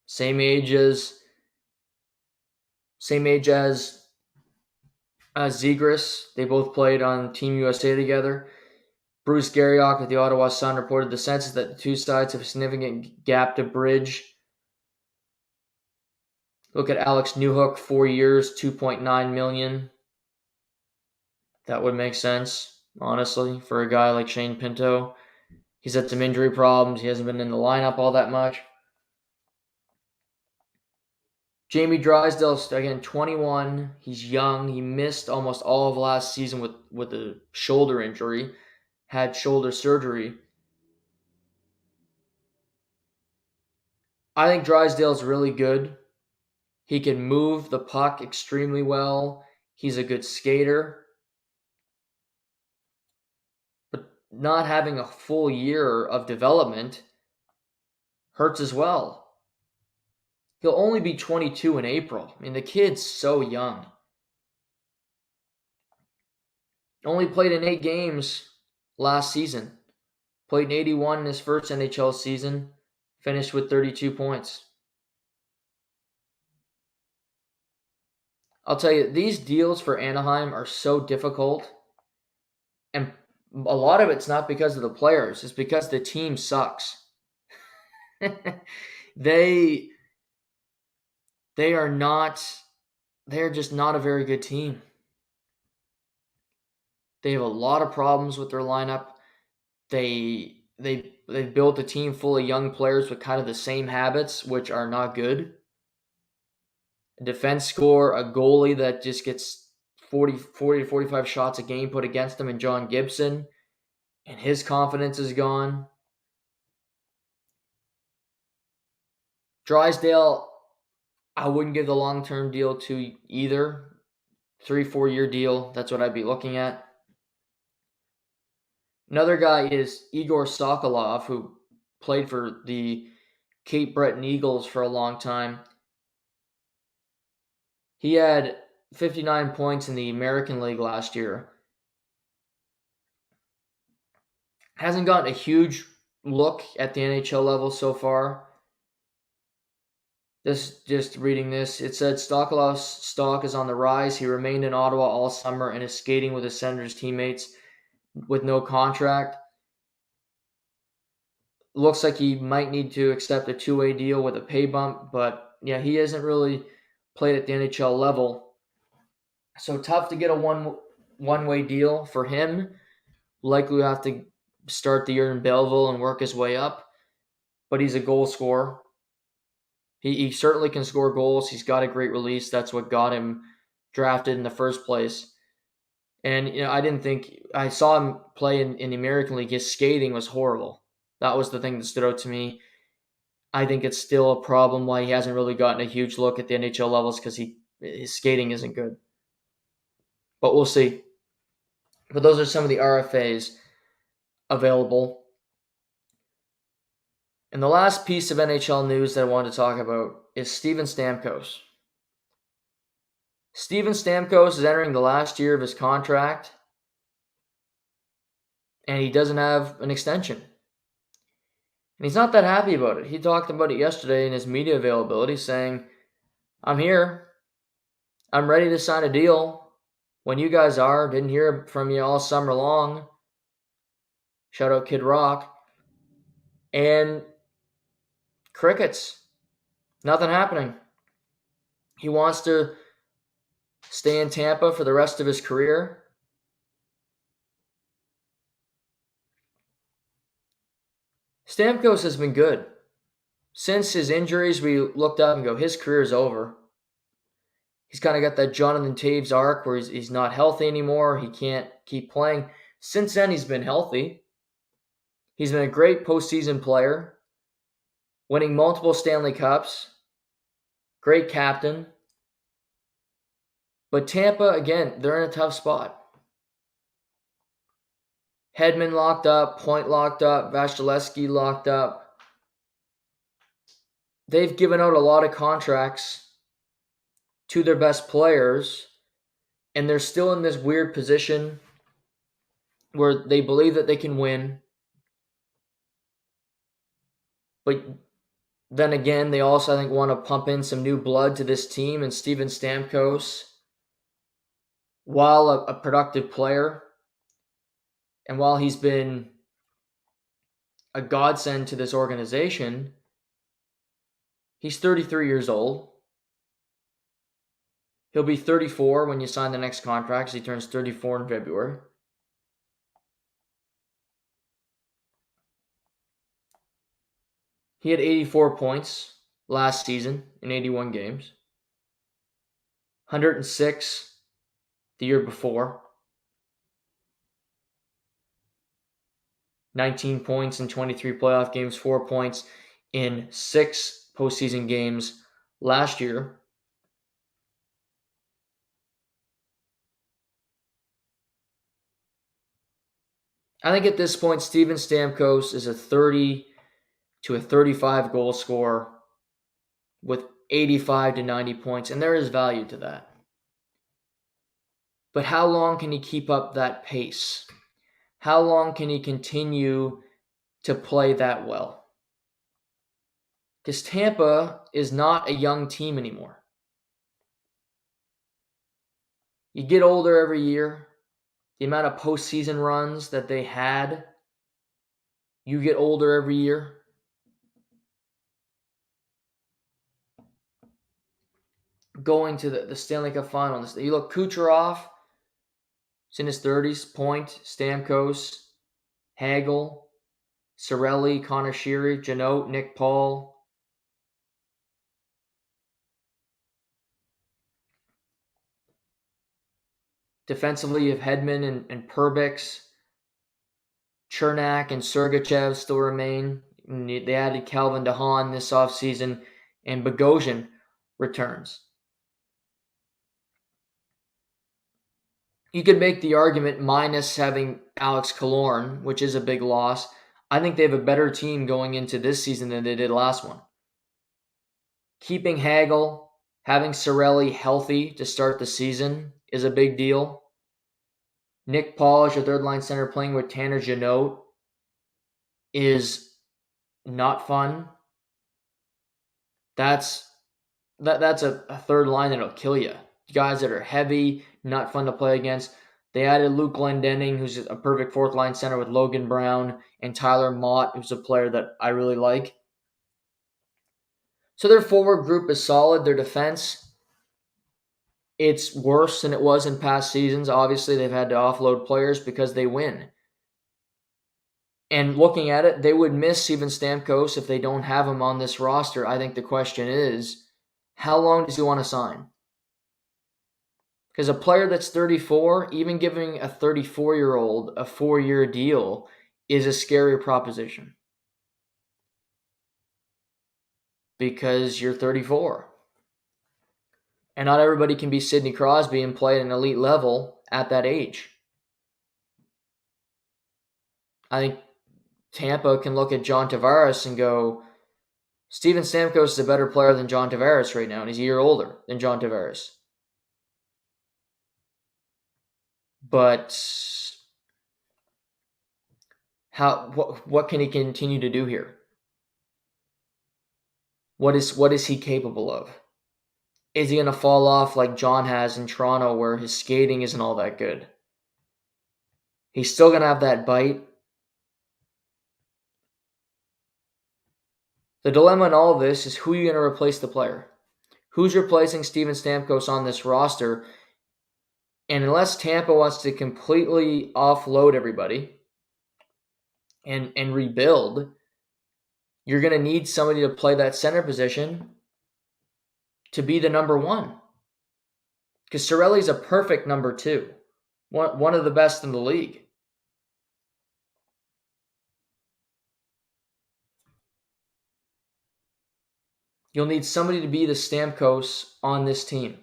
same age as Zegras. They both played on Team USA together. Bruce Garriock of the Ottawa Sun reported the census that the two sides have a significant gap to bridge. Look at Alex Newhook, 4 years, $2.9 million. That would make sense, honestly, for a guy like Shane Pinto. He's had some injury problems. He hasn't been in the lineup all that much. Jamie Drysdale, again, 21. He's young. He missed almost all of last season with a shoulder injury. Had shoulder surgery. I think Drysdale's really good. He can move the puck extremely well. He's a good skater. But not having a full year of development hurts as well. He'll only be 22 in April. I mean, the kid's so young. Only played in 8 games last season. Played in 81 in his first NHL season. Finished with 32 points. I'll tell you, these deals for Anaheim are so difficult. And a lot of it's not because of the players. It's because the team sucks. They're just not a very good team. They have a lot of problems with their lineup. They built a team full of young players with kind of the same habits, which are not good. A defense score, a goalie that just gets 40 to 45 shots a game put against him, and John Gibson, and his confidence is gone. Drysdale, I wouldn't give the long-term deal to either. 3-4 year deal, that's what I'd be looking at. Another guy is Igor Sokolov, who played for the Cape Breton Eagles for a long time. He had 59 points in the American League last year. Hasn't gotten a huge look at the NHL level so far. Just reading this, it said Stokolov's stock is on the rise. He remained in Ottawa all summer and is skating with his Senators teammates with no contract. Looks like he might need to accept a two-way deal with a pay bump, but yeah, he hasn't really played at the NHL level. So tough to get a one-way deal for him. Likely will have to start the year in Belleville and work his way up, but he's a goal scorer. He certainly can score goals. He's got a great release. That's what got him drafted in the first place. And I didn't think I saw him play in the American League. His skating was horrible. That was the thing that stood out to me. I think it's still a problem why he hasn't really gotten a huge look at the NHL levels because his skating isn't good. But we'll see. But those are some of the RFAs available. And the last piece of NHL news that I wanted to talk about is Steven Stamkos. Steven Stamkos is entering the last year of his contract, and he doesn't have an extension. And he's not that happy about it. He talked about it yesterday in his media availability, saying, I'm here. I'm ready to sign a deal when you guys are. Didn't hear from you all summer long. Shout out Kid Rock. And crickets. Nothing happening. He wants to stay in Tampa for the rest of his career. Stamkos has been good. Since his injuries, we looked up and go, his career is over. He's kind of got that Jonathan Taves arc where he's not healthy anymore. He can't keep playing. Since then, he's been healthy. He's been a great postseason player, winning multiple Stanley Cups, great captain. But Tampa, again, they're in a tough spot. Hedman locked up, Point locked up, Vasilevsky locked up. They've given out a lot of contracts to their best players, and they're still in this weird position where they believe that they can win. But then again, they also, I think, want to pump in some new blood to this team, and Steven Stamkos, while a productive player, and while he's been a godsend to this organization, he's 33 years old. He'll be 34 when you sign the next contract, so he turns 34 in February. He had 84 points last season in 81 games. 106 the year before. 19 points in 23 playoff games, 4 points in 6 postseason games last year. I think at this point, Steven Stamkos is a 30 to a 35 goal scorer with 85 to 90 points, and there is value to that. But how long can he keep up that pace? How long can he continue to play that well? Because Tampa is not a young team anymore. You get older every year. The amount of postseason runs that they had, you get older every year. Going to the Stanley Cup final. You look, Kucherov, he's in his 30s, Point, Stamkos, Hagel, Cirelli, Connor Sheary, Janot, Nick Paul. Defensively, you have Hedman and Perbix. Chernak and Sergachev still remain. They added Calvin DeHaan this offseason, and Bogosian returns. You could make the argument minus having Alex Killorn, which is a big loss. I think they have a better team going into this season than they did last one. Keeping Hagel, having Cirelli healthy to start the season is a big deal. Nick Paul as your third line center playing with Tanner Janot is not fun. That's that's a third line that'll kill you. Guys that are heavy, not fun to play against. They added Luke Glendening, who's a perfect fourth line center with Logan Brown, and Tyler Mott, who's a player that I really like. So their forward group is solid. Their defense, it's worse than it was in past seasons. Obviously, they've had to offload players because they win. And looking at it, they would miss Steven Stamkos if they don't have him on this roster. I think the question is, how long does he want to sign? Because a player that's 34, even giving a 34-year-old a 4-year deal is a scary proposition. Because you're 34. And not everybody can be Sidney Crosby and play at an elite level at that age. I think Tampa can look at John Tavares and go, Steven Stamkos is a better player than John Tavares right now, and he's a year older than John Tavares. But what can he continue to do here? What is he capable of? Is he going to fall off like John has in Toronto where his skating isn't all that good? He's still going to have that bite. The dilemma in all of this is who are you going to replace the player? Who's replacing Steven Stamkos on this roster? And unless Tampa wants to completely offload everybody and rebuild, you're going to need somebody to play that center position to be the number one. Because Cirelli's a perfect number two. One of the best in the league. You'll need somebody to be the Stamkos on this team.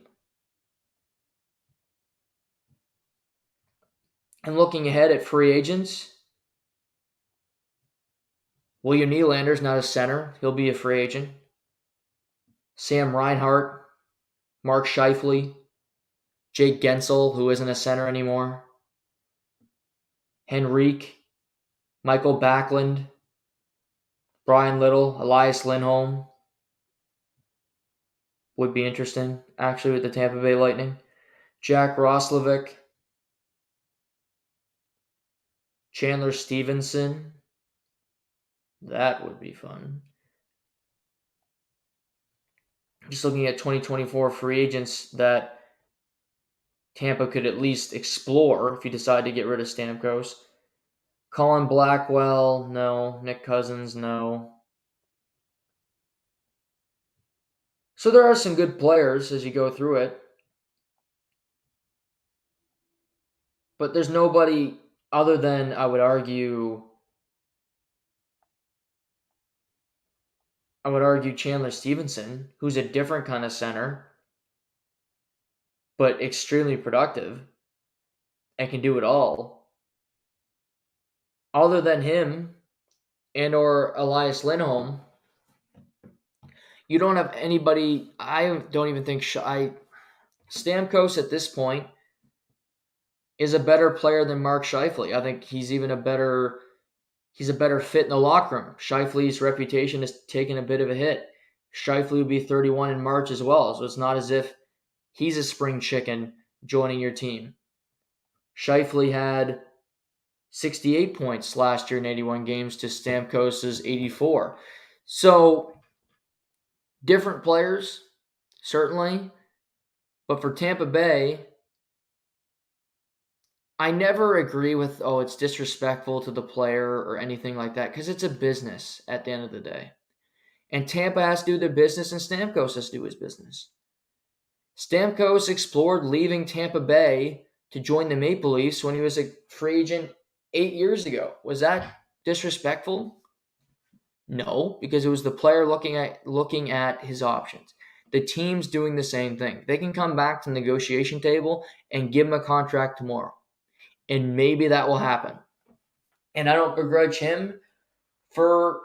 And looking ahead at free agents, William Nylander's not a center. He'll be a free agent. Sam Reinhart, Mark Scheifele, Jake Gensel, who isn't a center anymore, Henrique, Michael Backlund, Brian Little, Elias Lindholm would be interesting, actually, with the Tampa Bay Lightning. Jack Roslovic, Chandler Stevenson. That would be fun. Just looking at 2024 free agents that Tampa could at least explore if you decide to get rid of Stamkos. Colin Blackwell, no. Nick Cousins, no. So there are some good players as you go through it. But there's nobody other than, I would argue Chandler Stevenson, who's a different kind of center, but extremely productive and can do it all. Other than him and or Elias Lindholm, you don't have anybody. I don't even think Stamkos at this point is a better player than Mark Scheifele. I think he's even a better fit in the locker room. Scheifele's reputation is taking a bit of a hit. Scheifele will be 31 in March as well, so it's not as if he's a spring chicken joining your team. Scheifele had 68 points last year in 81 games to Stamkos' 84. So, different players, certainly. But for Tampa Bay, I never agree with, it's disrespectful to the player or anything like that, because it's a business at the end of the day. And Tampa has to do their business, and Stamkos has to do his business. Stamkos explored leaving Tampa Bay to join the Maple Leafs when he was a free agent 8 years ago. Was that disrespectful? No, because it was the player looking at his options. The team's doing the same thing. They can come back to the negotiation table and give him a contract tomorrow. And maybe that will happen. And I don't begrudge him for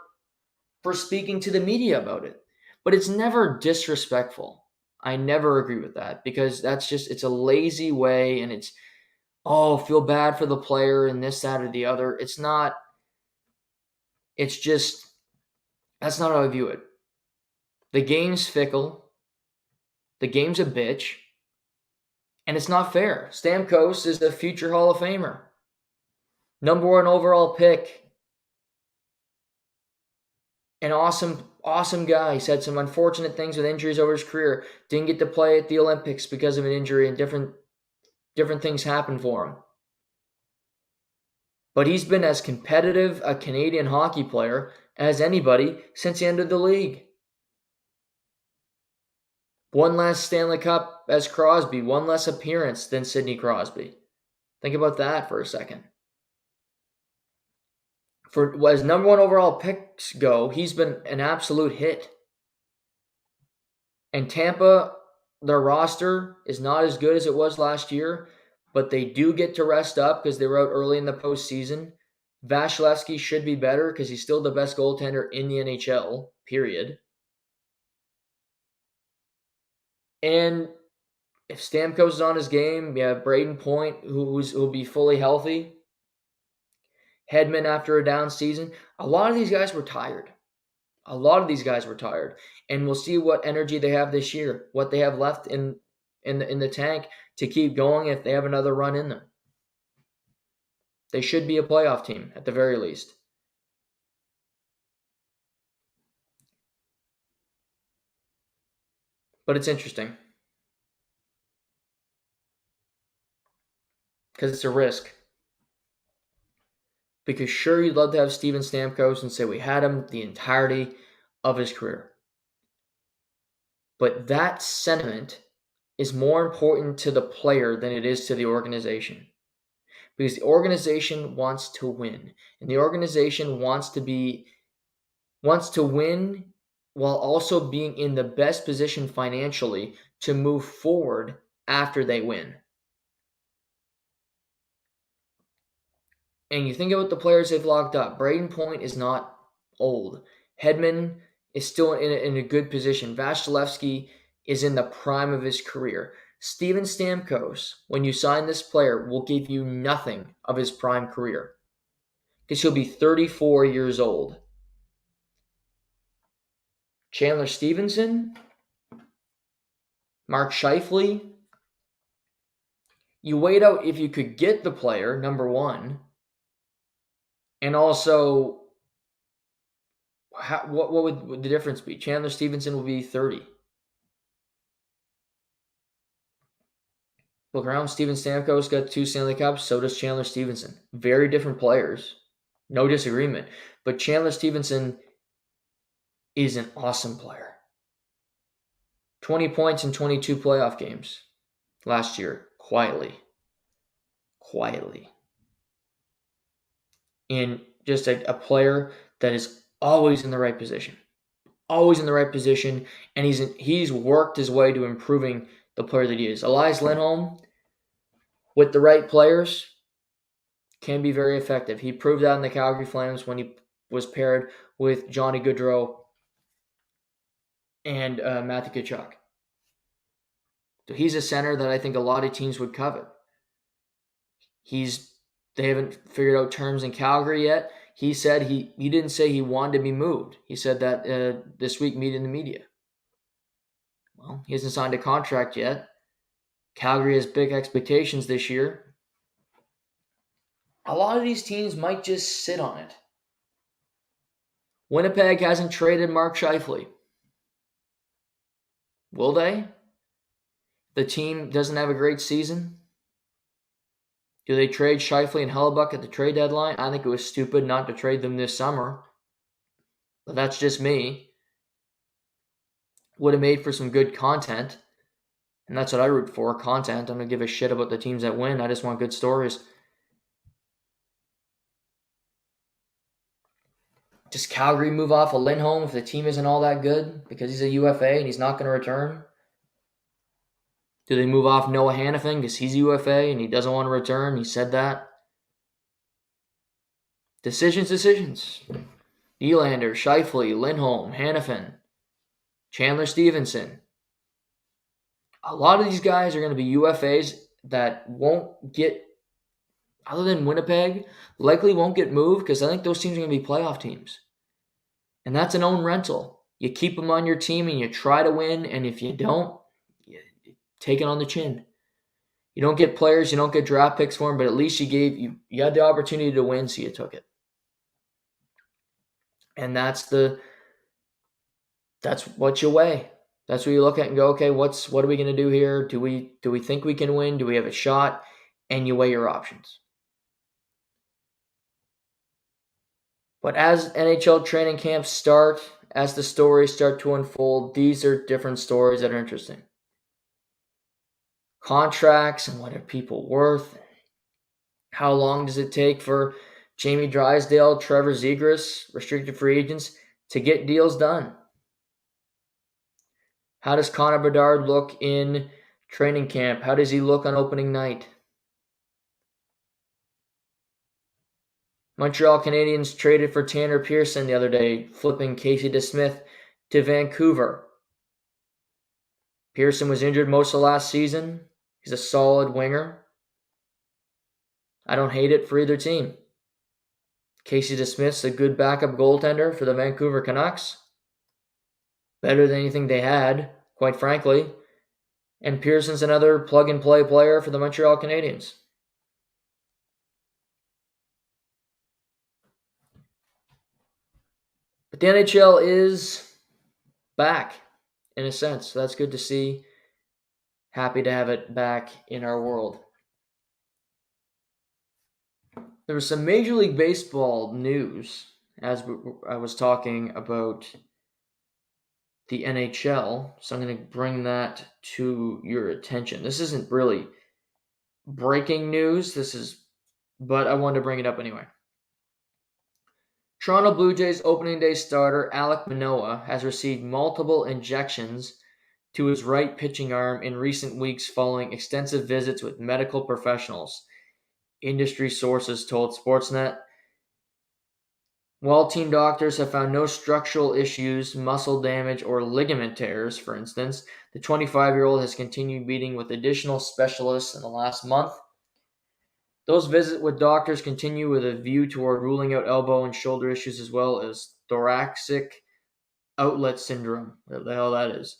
speaking to the media about it. But it's never disrespectful. I never agree with that, because it's a lazy way, and it's, feel bad for the player and this, that, or the other. It's not, that's not how I view it. The game's fickle. The game's a bitch. And it's not fair. Stamkos is a future Hall of Famer. Number 1 overall pick. An awesome guy. He's had some unfortunate things with injuries over his career. Didn't get to play at the Olympics because of an injury, and different things happened for him. But he's been as competitive a Canadian hockey player as anybody since he entered the league. One less Stanley Cup as Crosby, one less appearance than Sidney Crosby. Think about that for a second. For as number 1 overall picks go, he's been an absolute hit. And Tampa, their roster is not as good as it was last year, but they do get to rest up because they were out early in the postseason. Vasilevsky should be better because he's still the best goaltender in the NHL, period. And if Stamkos is on his game, Braden Point, who'll be fully healthy. Hedman after a down season. A lot of these guys were tired. And we'll see what energy they have this year, what they have left in the tank to keep going if they have another run in them. They should be a playoff team at the very least. But it's interesting. Because it's a risk. Because sure, you'd love to have Steven Stamkos and say we had him the entirety of his career. But that sentiment is more important to the player than it is to the organization. Because the organization wants to win. And the organization wants to win while also being in the best position financially to move forward after they win. And you think about the players they've locked up. Braden Point is not old. Hedman is still in a good position. Vasilevsky is in the prime of his career. Steven Stamkos, when you sign this player, will give you nothing of his prime career because he'll be 34 years old. Chandler Stevenson, Mark Scheifele. You wait out if you could get the player, number 1, and also what would the difference be? Chandler Stevenson will be 30. Look around, Steven Stamkos got 2 Stanley Cups, so does Chandler Stevenson. Very different players, no disagreement. But Chandler Stevenson is an awesome player. 20 points in 22 playoff games last year, quietly. And just a player that is always in the right position. And he's worked his way to improving the player that he is. Elias Lindholm, with the right players, can be very effective. He proved that in the Calgary Flames when he was paired with Johnny Gaudreau and Matthew Tkachuk. So he's a center that I think a lot of teams would covet. They haven't figured out terms in Calgary yet. He said he didn't say he wanted to be moved. He said that this week meeting the media. Well, he hasn't signed a contract yet. Calgary has big expectations this year. A lot of these teams might just sit on it. Winnipeg hasn't traded Mark Scheifele. Will they? The team doesn't have a great season. Do they trade Scheifele and Hellebuck at the trade deadline? I think it was stupid not to trade them this summer. But that's just me. Would have made for some good content. And that's what I root for, content. I don't give a shit about the teams that win. I just want good stories. Does Calgary move off of Lindholm if the team isn't all that good because he's a UFA and he's not going to return? Do they move off Noah Hannafin because he's a UFA and he doesn't want to return? He said that. Decisions. Nylander, Scheifele, Lindholm, Hannafin, Chandler Stevenson. A lot of these guys are going to be UFAs that won't get, other than Winnipeg, likely won't get moved because I think those teams are going to be playoff teams. And that's an own rental. You keep them on your team and you try to win, and if you don't, take it on the chin. You don't get players, you don't get draft picks for them, but at least you had the opportunity to win, so you took it. And that's what you weigh. That's what you look at and go, okay, what are we going to do here? Do we think we can win? Do we have a shot? And you weigh your options. But as NHL training camps start, as the stories start to unfold, these are different stories that are interesting. Contracts and what are people worth? How long does it take for Jamie Drysdale, Trevor Zegras, restricted free agents, to get deals done? How does Connor Bedard look in training camp? How does he look on opening night? Montreal Canadiens traded for Tanner Pearson the other day, flipping Casey DeSmith to Vancouver. Pearson was injured most of last season. He's a solid winger. I don't hate it for either team. Casey DeSmith's a good backup goaltender for the Vancouver Canucks. Better than anything they had, quite frankly. And Pearson's another plug-and-play player for the Montreal Canadiens. But the NHL is back, in a sense. So that's good to see. Happy to have it back in our world. There was some Major League Baseball news as I was talking about the NHL, so I'm going to bring that to your attention. This isn't really breaking news, but I wanted to bring it up anyway. Toronto Blue Jays opening day starter Alek Manoah has received multiple injections to his right pitching arm in recent weeks following extensive visits with medical professionals, industry sources told Sportsnet. While team doctors have found no structural issues, muscle damage, or ligament tears, for instance, the 25-year-old has continued meeting with additional specialists in the last month. Those visits with doctors continue with a view toward ruling out elbow and shoulder issues as well as thoracic outlet syndrome, whatever the hell that is.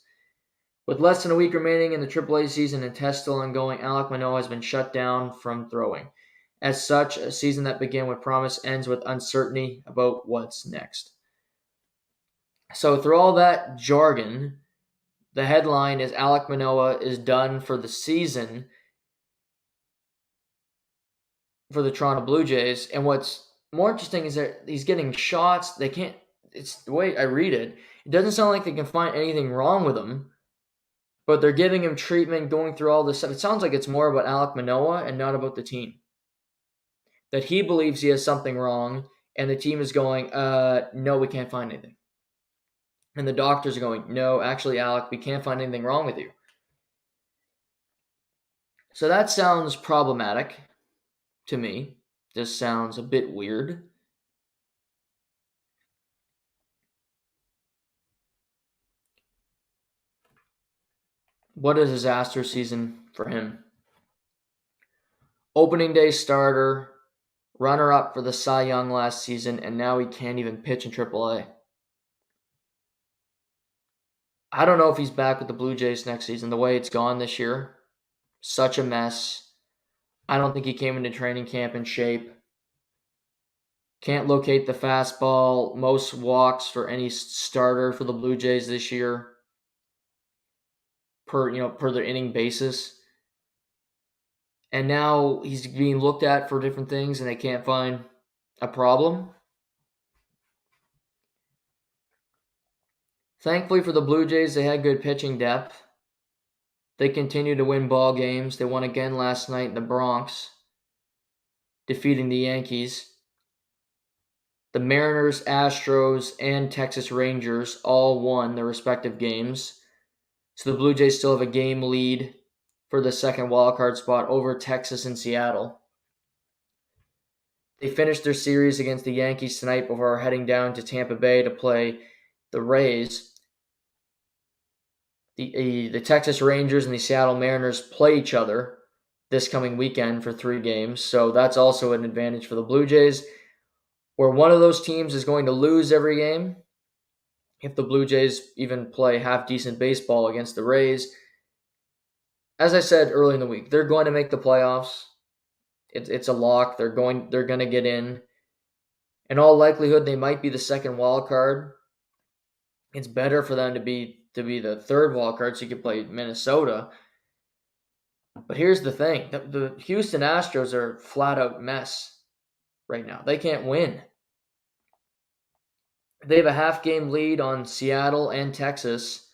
With less than a week remaining in the AAA season and tests still ongoing, Alek Manoah has been shut down from throwing. As such, a season that began with promise ends with uncertainty about what's next. So through all that jargon, the headline is Alek Manoah is done for the season for the Toronto Blue Jays. And what's more interesting is that he's getting shots. It's the way I read it. It doesn't sound like they can find anything wrong with him, but they're giving him treatment, going through all this stuff. It sounds like it's more about Alek Manoah and not about the team. That he believes he has something wrong, and the team is going, no, we can't find anything. And the doctors are going, no, actually, Alek, we can't find anything wrong with you. So that sounds problematic to me. This sounds a bit weird. What a disaster season for him. Opening day starter, runner-up for the Cy Young last season, and now he can't even pitch in AAA. I don't know if he's back with the Blue Jays next season. The way it's gone this year, such a mess. I don't think he came into training camp in shape. Can't locate the fastball. Most walks for any starter for the Blue Jays this year per their inning basis. And now he's being looked at for different things and they can't find a problem. Thankfully for the Blue Jays, they had good pitching depth. They continue to win ball games. They won again last night in the Bronx, defeating the Yankees. The Mariners, Astros, and Texas Rangers all won their respective games. So the Blue Jays still have a game lead for the second wildcard spot over Texas and Seattle. They finished their series against the Yankees tonight before heading down to Tampa Bay to play the Rays. The Texas Rangers and the Seattle Mariners play each other this coming weekend for 3 games. So that's also an advantage for the Blue Jays, where one of those teams is going to lose every game. If the Blue Jays even play half-decent baseball against the Rays, as I said early in the week, they're going to make the playoffs. It's a lock. They're going to get in. In all likelihood, they might be the second wild card. It's better for them to be the third wild card so you can play Minnesota. But here's the thing: the Houston Astros are a flat out mess right now. They can't win. They have a half game lead on Seattle and Texas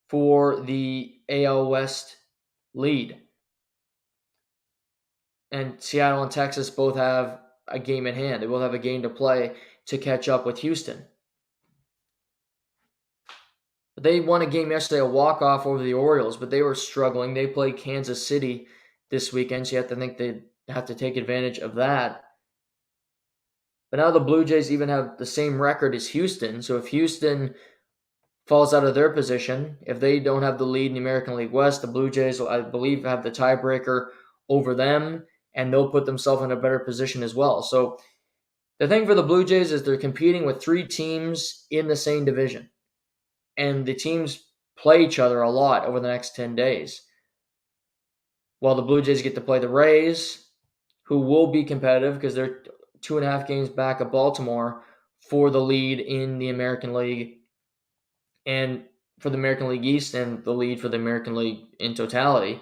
for the AL West lead. And Seattle and Texas both have a game in hand. They both have a game to play to catch up with Houston. They won a game yesterday, a walk-off over the Orioles, but they were struggling. They played Kansas City this weekend, so you have to think they have to take advantage of that. But now the Blue Jays even have the same record as Houston. So if Houston falls out of their position, if they don't have the lead in the American League West, the Blue Jays, I believe, have the tiebreaker over them, and they'll put themselves in a better position as well. So the thing for the Blue Jays is they're competing with 3 teams in the same division. And the teams play each other a lot over the next 10 days. While the Blue Jays get to play the Rays, who will be competitive because they're 2.5 games back of Baltimore for the lead in the American League and for the American League East and the lead for the American League in totality.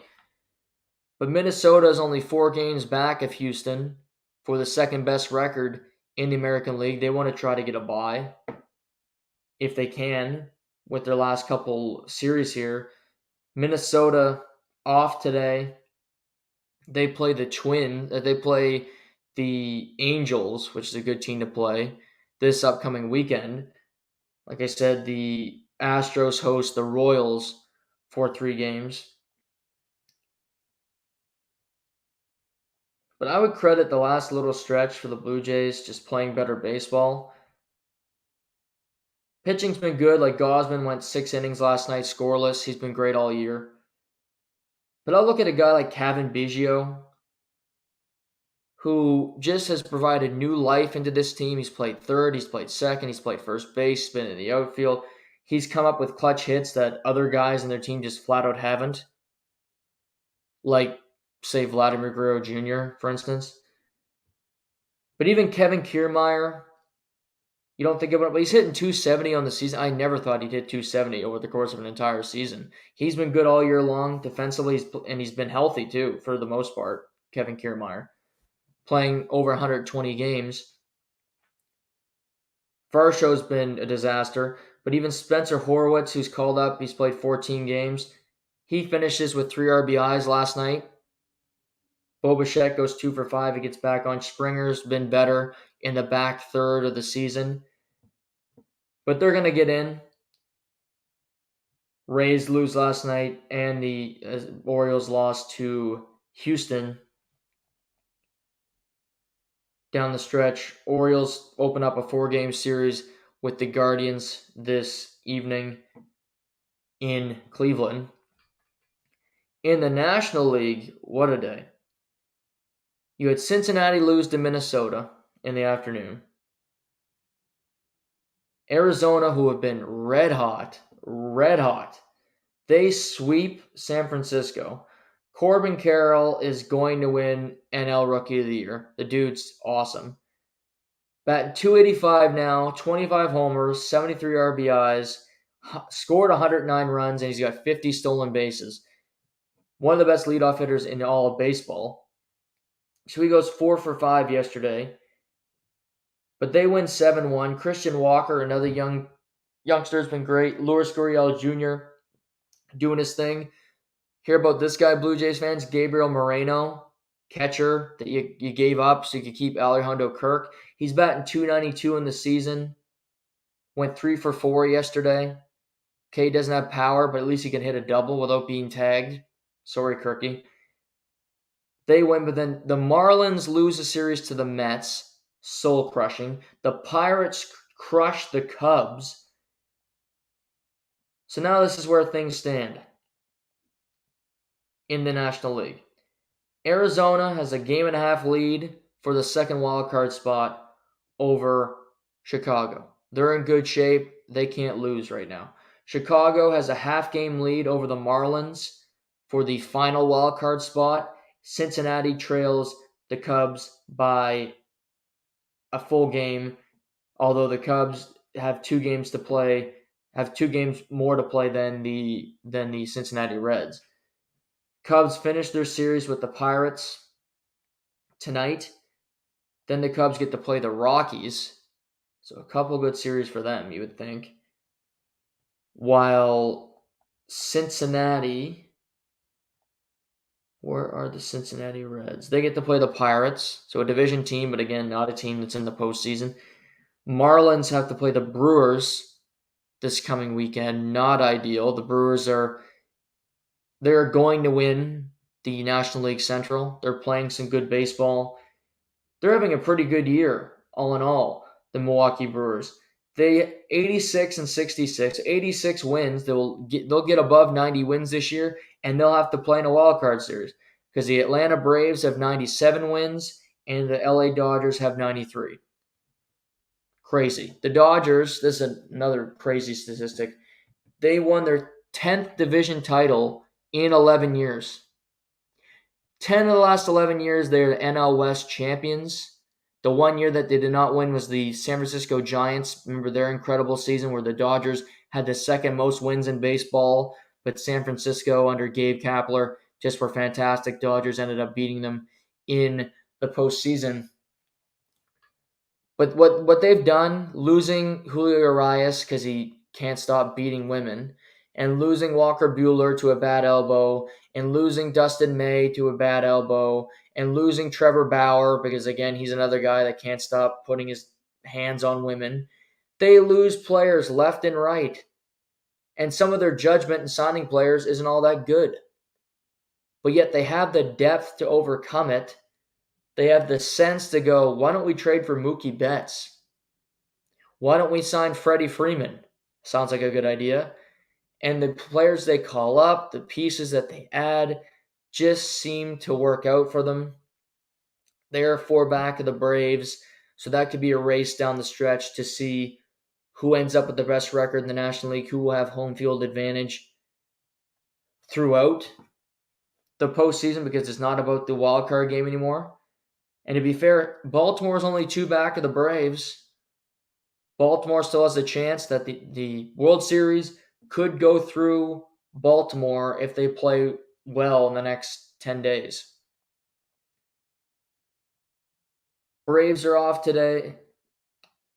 But Minnesota is only 4 games back of Houston for the second best record in the American League. They want to try to get a bye if they can with their last couple series here. Minnesota off today. They play they play the Angels, which is a good team to play this upcoming weekend. Like I said, the Astros host the Royals for 3 games. But I would credit the last little stretch for the Blue Jays just playing better baseball. Pitching's been good. Like Gosman went 6 innings last night, scoreless. He's been great all year. But I'll look at a guy like Cavan Biggio, who just has provided new life into this team. He's played third, he's played second, he's played first base, he's been in the outfield. He's come up with clutch hits that other guys in their team just flat out haven't. Like, say, Vladimir Guerrero Jr., for instance. But even Kevin Kiermaier, you don't think about it, but he's hitting 270 on the season. I never thought he'd hit 270 over the course of an entire season. He's been good all year long defensively, and he's been healthy too, for the most part, Kevin Kiermaier, playing over 120 games. Varsho's been a disaster, but even Spencer Horwitz, who's called up, he's played 14 games. He finishes with 3 RBIs last night. Bo Bichette goes 2 for 5. He gets back on. Springer's been better in the back third of the season. But they're going to get in. Rays lose last night, and the Orioles lost to Houston down the stretch. Orioles open up a 4-game series with the Guardians this evening in Cleveland. In the National League, what a day. You had Cincinnati lose to Minnesota in the afternoon. Arizona, who have been red hot, they sweep San Francisco. Corbin Carroll is going to win NL Rookie of the Year. The dude's awesome. Batting .285 now, 25 homers, 73 RBIs, scored 109 runs, and he's got 50 stolen bases. One of the best leadoff hitters in all of baseball. So he goes 4 for 5 yesterday. But they win 7-1. Christian Walker, another youngster, has been great. Lourdes Gurriel Jr. doing his thing. Hear about this guy, Blue Jays fans? Gabriel Moreno, catcher that you gave up so you could keep Alejandro Kirk. He's batting .292 in the season. Went 3 for 4 yesterday. Okay, he doesn't have power, but at least he can hit a double without being tagged. Sorry, Kirky. They win, but then the Marlins lose a series to the Mets. Soul crushing. The Pirates crush the Cubs. So now this is where things stand in the National League. Arizona has a 1.5 game lead for the second wild card spot over Chicago. They're in good shape. They can't lose right now. Chicago has a 0.5 game lead over the Marlins for the final wildcard spot. Cincinnati trails the Cubs by a full game, although the Cubs have 2 games to play, have 2 games more to play than the Cincinnati Reds. Cubs finish their series with the Pirates tonight. Then the Cubs get to play the Rockies. So a couple good series for them, you would think. While Cincinnati, where are the Cincinnati Reds? They get to play the Pirates, so a division team, but again, not a team that's in the postseason. Marlins have to play the Brewers this coming weekend. Not ideal. The Brewers they're going to win the National League Central. They're playing some good baseball. They're having a pretty good year, all in all, the Milwaukee Brewers. They 86 and 66, 86 wins. They'll get above 90 wins this year, and they'll have to play in a wild card series because the Atlanta Braves have 97 wins and the LA Dodgers have 93. Crazy. The Dodgers, this is another crazy statistic. They won their 10th division title in 11 years. 10 of the last 11 years, they're NL West champions. The one year that they did not win was the San Francisco Giants. Remember their incredible season where the Dodgers had the second most wins in baseball, but San Francisco under Gabe Kapler just were fantastic. Dodgers ended up beating them in the postseason. But what they've done, losing Julio Urias because he can't stop beating women, and losing Walker Buehler to a bad elbow, and losing Dustin May to a bad elbow, and losing Trevor Bauer because, again, he's another guy that can't stop putting his hands on women. They lose players left and right. And some of their judgment in signing players isn't all that good. But yet they have the depth to overcome it. They have the sense to go, why don't we trade for Mookie Betts? Why don't we sign Freddie Freeman? Sounds like a good idea. And the players they call up, the pieces that they add, just seem to work out for them. They are 4 back of the Braves, so that could be a race down the stretch to see who ends up with the best record in the National League, who will have home field advantage throughout the postseason because it's not about the wild card game anymore. And to be fair, Baltimore's only 2 back of the Braves. Baltimore still has a chance that the World Series could go through Baltimore if they play well in the next 10 days. Braves are off today.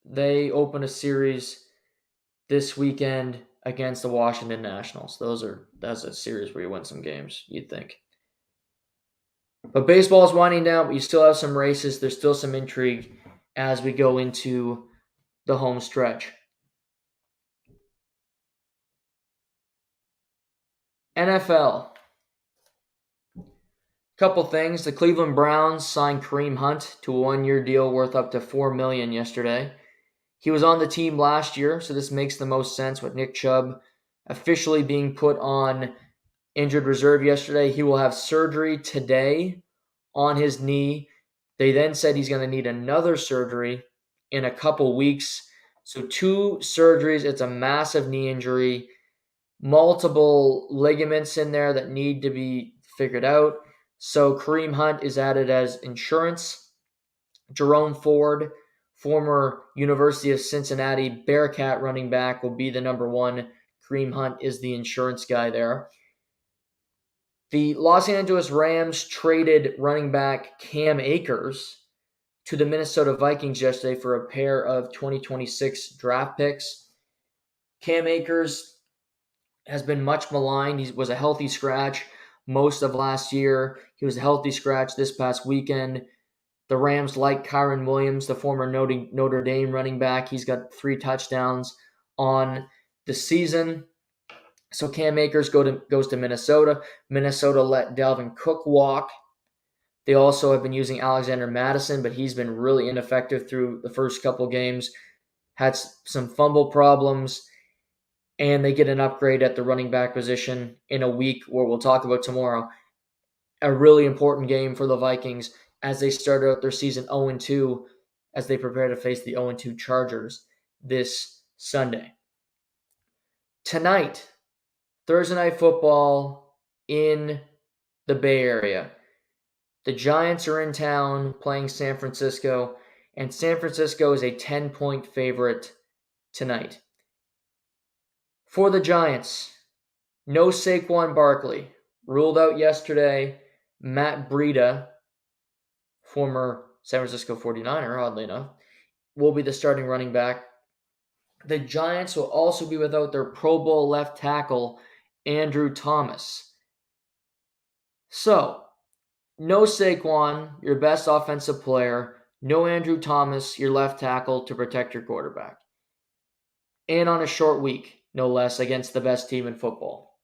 They open a series this weekend against the Washington Nationals. That's a series where you win some games, you'd think. But baseball is winding down, but you still have some races. There's still some intrigue as we go into the home stretch. NFL. Couple things. The Cleveland Browns signed Kareem Hunt to a 1-year deal worth up to $4 million yesterday. He was on the team last year, so this makes the most sense with Nick Chubb officially being put on injured reserve yesterday. He will have surgery today on his knee. They then said he's going to need another surgery in a couple weeks. So 2 surgeries. It's a massive knee injury. Multiple ligaments in there that need to be figured out. So Kareem Hunt is added as insurance. Jerome Ford, former University of Cincinnati Bearcat running back, will be the number 1. Kareem Hunt is the insurance guy there. The Los Angeles Rams traded running back Cam Akers to the Minnesota Vikings yesterday for a pair of 2026 draft picks. Cam Akers has been much maligned. He was a healthy scratch most of last year. He was a healthy scratch this past weekend. The Rams like Kyron Williams, the former Notre Dame running back. He's got 3 touchdowns on the season. So Cam Akers goes to Minnesota. Minnesota let Dalvin Cook walk. They also have been using Alexander Mattison, but he's been really ineffective through the first couple games. Had some fumble problems. And they get an upgrade at the running back position in a week where we'll talk about tomorrow. A really important game for the Vikings as they start out their season 0-2 as they prepare to face the 0-2 Chargers this Sunday. Tonight, Thursday Night Football in the Bay Area. The Giants are in town playing San Francisco, and San Francisco is a 10-point favorite tonight. For the Giants, no Saquon Barkley. Ruled out yesterday. Matt Breida, former San Francisco 49er, oddly enough, will be the starting running back. The Giants will also be without their Pro Bowl left tackle, Andrew Thomas. So, no Saquon, your best offensive player. No Andrew Thomas, your left tackle, to protect your quarterback. And on a short week, no less, against the best team in football.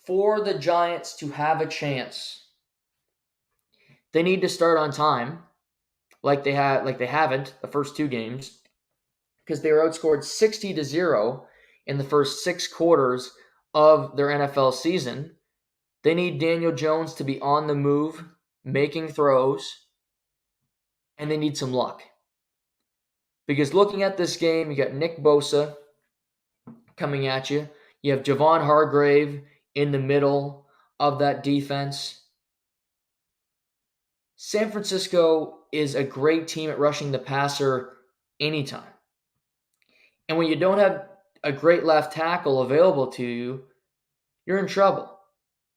For the Giants to have a chance, they need to start on time, like they haven't the first two games, because they were outscored 60-0 in the first 6 quarters of their NFL season. They need Daniel Jones to be on the move, making throws, and they need some luck. Because looking at this game, you got Nick Bosa coming at you. You have Javon Hargrave in the middle of that defense. San Francisco is a great team at rushing the passer anytime. And when you don't have a great left tackle available to you, you're in trouble.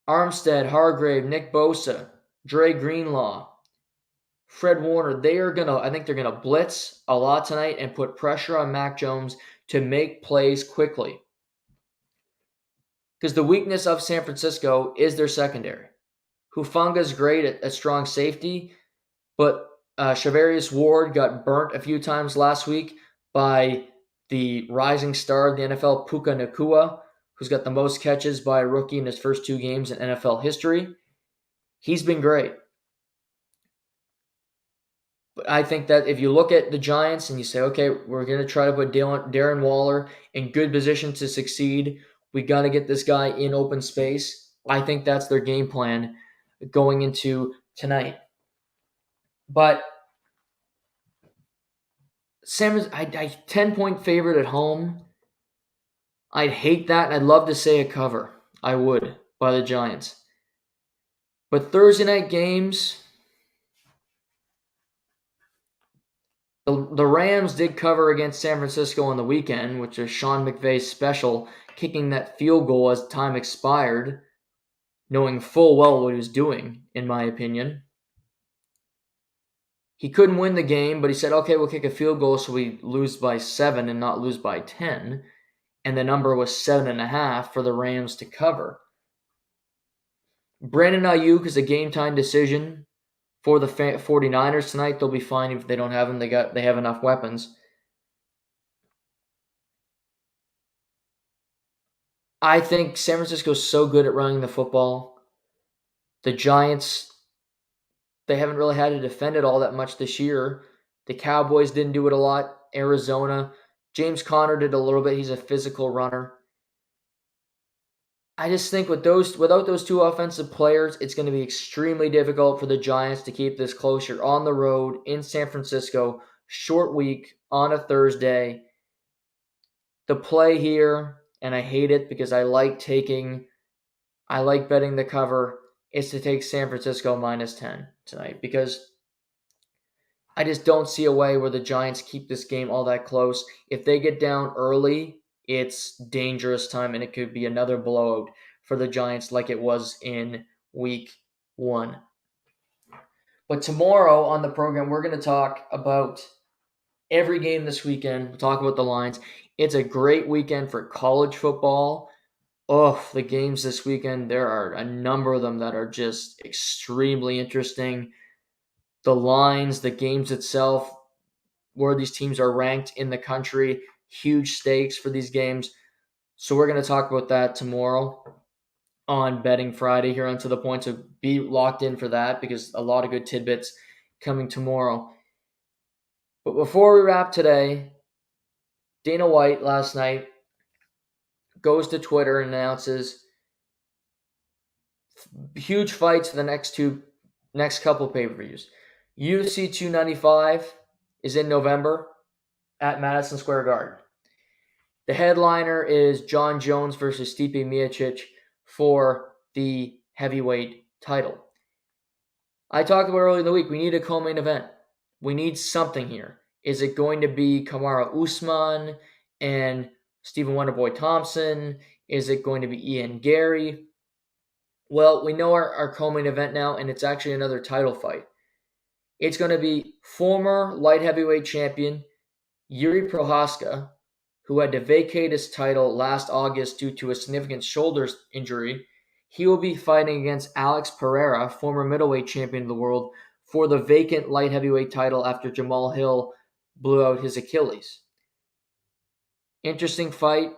Armstead, Hargrave, Nick Bosa, Dre Greenlaw, Fred Warner, I think they're gonna blitz a lot tonight and put pressure on Mac Jones to make plays quickly. Because the weakness of San Francisco is their secondary. Hufanga's great at strong safety, but Charvarius Ward got burnt a few times last week by the rising star of the NFL, Puka Nacua, who's got the most catches by a rookie in his first 2 games in NFL history. He's been great. But I think that if you look at the Giants and you say, okay, we're going to try to put Darren Waller in good position to succeed, we got to get this guy in open space. I think that's their game plan going into tonight. But Sam is I 10-point favorite at home. I'd hate that, and I'd love to say a cover. I would, by the Giants. But Thursday night games, the Rams did cover against San Francisco on the weekend, which is Sean McVay's special, kicking that field goal as time expired, knowing full well what he was doing, in my opinion. He couldn't win the game, but he said, okay, we'll kick a field goal so we lose by 7 and not lose by 10. And the number was 7.5 for the Rams to cover. Brandon Ayuk is a game-time decision for the 49ers tonight. They'll be fine if they don't have him. They have enough weapons. I think San Francisco's so good at running the football. The Giants, they haven't really had to defend it all that much this year. The Cowboys didn't do it a lot. Arizona, James Conner did a little bit. He's a physical runner. I just think without those 2 offensive players, it's going to be extremely difficult for the Giants to keep this close. You're on the road in San Francisco, short week on a Thursday. The play here, and I hate it because I like betting the cover, is to take San Francisco -10 tonight because I just don't see a way where the Giants keep this game all that close. If they get down early, it's dangerous time, and it could be another blowout for the Giants like it was in week 1. But tomorrow on the program, we're going to talk about every game this weekend. We'll talk about the lines. It's a great weekend for college football. The games this weekend, there are a number of them that are just extremely interesting. The lines, the games itself, where these teams are ranked in the country, huge stakes for these games. So we're going to talk about that tomorrow on Betting Friday here on To The Point. So be locked in for that because a lot of good tidbits coming tomorrow. But before we wrap today, Dana White last night goes to Twitter and announces huge fights for the next couple pay-per-views. UFC 295 is in November at Madison Square Garden. The headliner is John Jones versus Stipe Miocic for the heavyweight title. I talked about earlier in the week, we need a co-main event. We need something here. Is it going to be Kamaru Usman and Stephen Wonderboy Thompson? Is it going to be Ian Gary? Well, we know our co-main event now, and it's actually another title fight. It's going to be former light heavyweight champion Yuri Prohaska, who had to vacate his title last August due to a significant shoulder injury. He will be fighting against Alex Pereira, former middleweight champion of the world, for the vacant light heavyweight title after Jamal Hill blew out his Achilles. Interesting fight.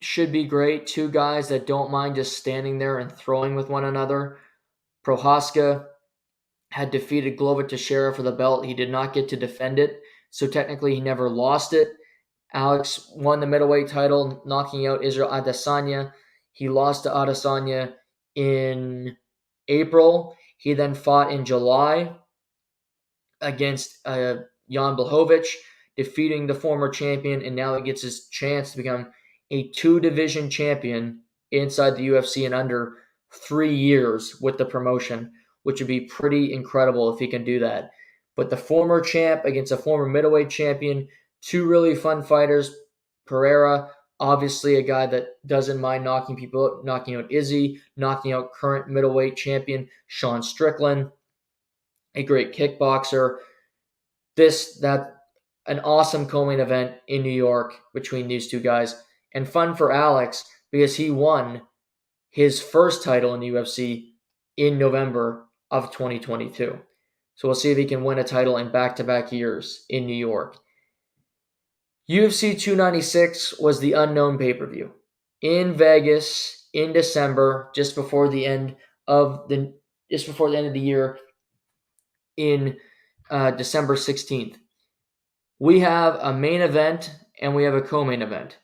Should be great. Two guys that don't mind just standing there and throwing with one another. Prohaska had defeated Glover Teixeira for the belt. He did not get to defend it, so technically he never lost it. Alex won the middleweight title, knocking out Israel Adesanya. He lost to Adesanya in April. He then fought in July against Jan Blachowicz, defeating the former champion, and now he gets his chance to become a two-division champion inside the UFC in under 3 years with the promotion, which would be pretty incredible if he can do that. But the former champ against a former middleweight champion, two really fun fighters. Pereira, obviously a guy that doesn't mind knocking people out, knocking out Izzy, knocking out current middleweight champion Sean Strickland, a great kickboxer. An awesome co-main event in New York between these two guys. And fun for Alex because he won his first title in the UFC in November of 2022. So we'll see if he can win a title in back-to-back years in New York. UFC 296 was the unknown pay-per-view in Vegas in December, just before the end of the year, in December 16th. We have a main event and we have a co-main event.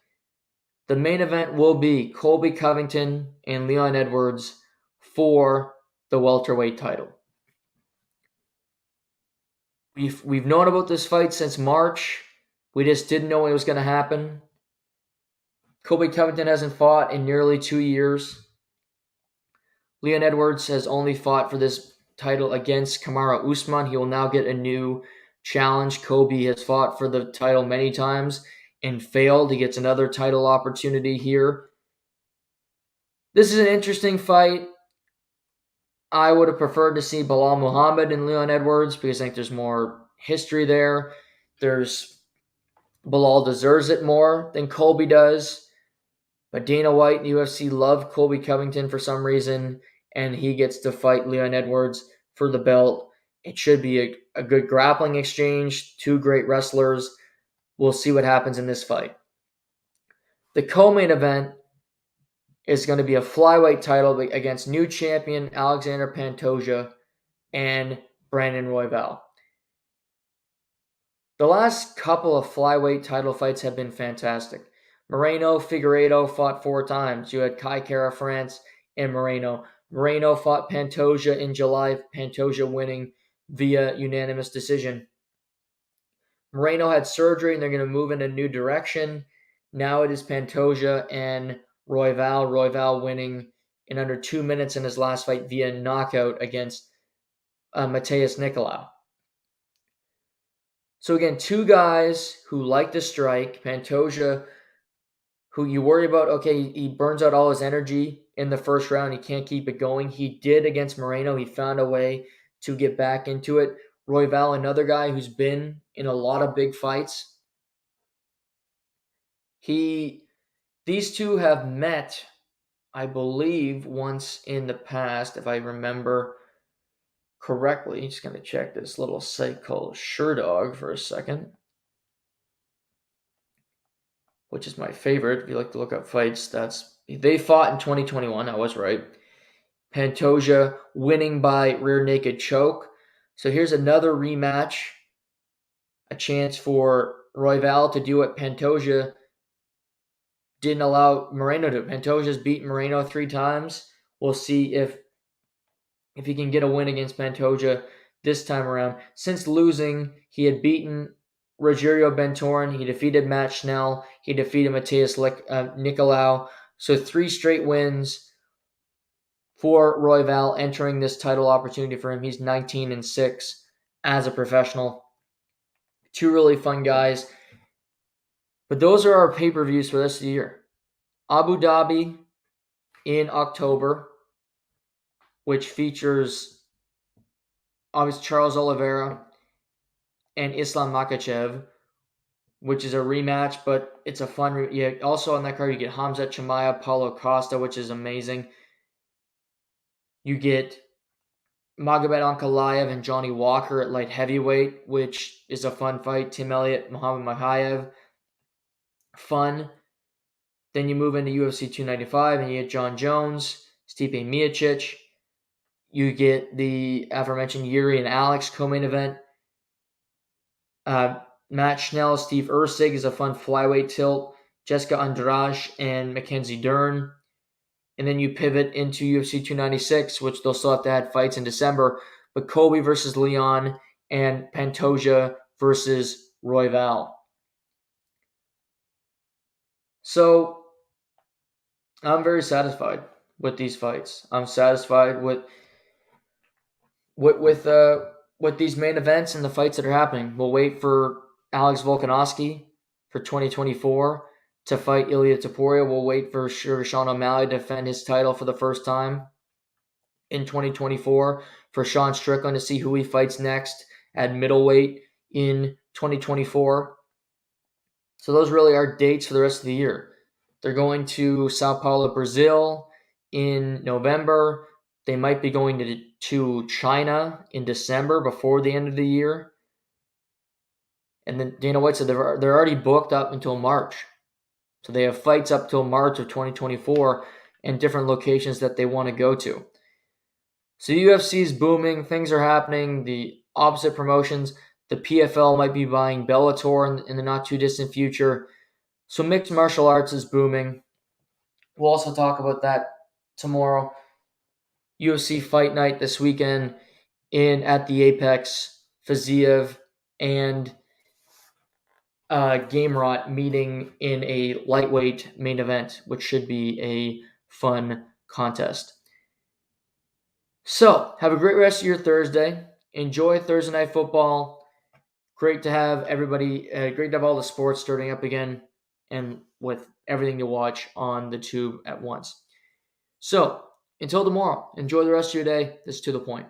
The main event will be Colby Covington and Leon Edwards for the welterweight title. We've known about this fight since March. We just didn't know when it was going to happen. Colby Covington hasn't fought in nearly 2 years. Leon Edwards has only fought for this title against Kamaru Usman. He will now get a new challenge. Colby has fought for the title many times and failed. He gets another title opportunity here. This is an interesting fight. I would have preferred to see Bilal Muhammad and Leon Edwards because I think there's more history there. Bilal deserves it more than Colby does. But Dana White and the UFC love Colby Covington for some reason, and he gets to fight Leon Edwards for the belt. It should be a good grappling exchange. Two great wrestlers. We'll see what happens in this fight. The co-main event is going to be a flyweight title against new champion Alexander Pantoja and Brandon Royval. The last couple of flyweight title fights have been fantastic. Moreno, Figueiredo fought 4 times. You had Kai Kara France and Moreno. Moreno fought Pantoja in July, Pantoja winning via unanimous decision. Moreno had surgery and they're going to move in a new direction. Now it is Pantoja and Royval. Royval winning in under 2 minutes in his last fight via knockout against Mateus Nicolau. So again, two guys who like to strike. Pantoja, who you worry about, okay, he burns out all his energy in the first round. He can't keep it going. He did against Moreno. He found a way to get back into it. Royval, another guy who's been in a lot of big fights. These two have met, I believe, once in the past, if I remember correctly. Just going to check this little site called SureDog for a second, which is my favorite. If you like to look up fights, they fought in 2021. I was right. Pantoja winning by rear naked choke. So here's another rematch, a chance for Royval to do what Pantoja didn't allow Moreno to. Pantoja's beaten Moreno 3 times. We'll see if he can get a win against Pantoja this time around. Since losing, he had beaten Rogerio Bentorin. He defeated Matt Schnell. He defeated Mateus Nicolau. So 3 straight wins for Royval entering this title opportunity for him. He's 19-6 as a professional. Two really fun guys. But those are our pay-per-views for this year. Abu Dhabi in October, which features obviously Charles Oliveira and Islam Makhachev, which is a rematch, but it's a fun. Also on that card, you get Hamzat Chimaev, Paulo Costa, which is amazing. You get Magomed Ankalaev and Johnny Walker at light heavyweight, which is a fun fight. Tim Elliott, Muhammad Makhachev, fun. Then you move into UFC 295 and you get John Jones, Stipe Miocic. You get the aforementioned Yuri and Alex co-main event. Matt Schnell, Steve Ursig is a fun flyweight tilt. Jessica Andrade and Mackenzie Dern. And then you pivot into UFC 296, which they'll still have to add fights in December. But Colby versus Leon and Pantoja versus Royval. So I'm very satisfied with these fights. I'm satisfied with these main events and the fights that are happening. We'll wait for Alex Volkanovski for 2024 to fight Ilia Topuria. We'll wait for Sean O'Malley to defend his title for the first time in 2024. For Sean Strickland to see who he fights next at middleweight in 2024. So those really are dates for the rest of the year. They're going to Sao Paulo, Brazil in November. They might be going to China in December before the end of the year. And then Dana White said they're already booked up until March. So they have fights up till March of 2024 and different locations that they want to go to. So UFC is booming. Things are happening. The opposite promotions. The PFL might be buying Bellator in the not too distant future. So mixed martial arts is booming. We'll also talk about that tomorrow. UFC Fight Night this weekend at the Apex. Fiziev and Gamrot meeting in a lightweight main event, which should be a fun contest. So, have a great rest of your Thursday. Enjoy Thursday Night Football. Great to have everybody, great to have all the sports starting up again and with everything to watch on the tube at once. So, until tomorrow, enjoy the rest of your day. This is To The Point.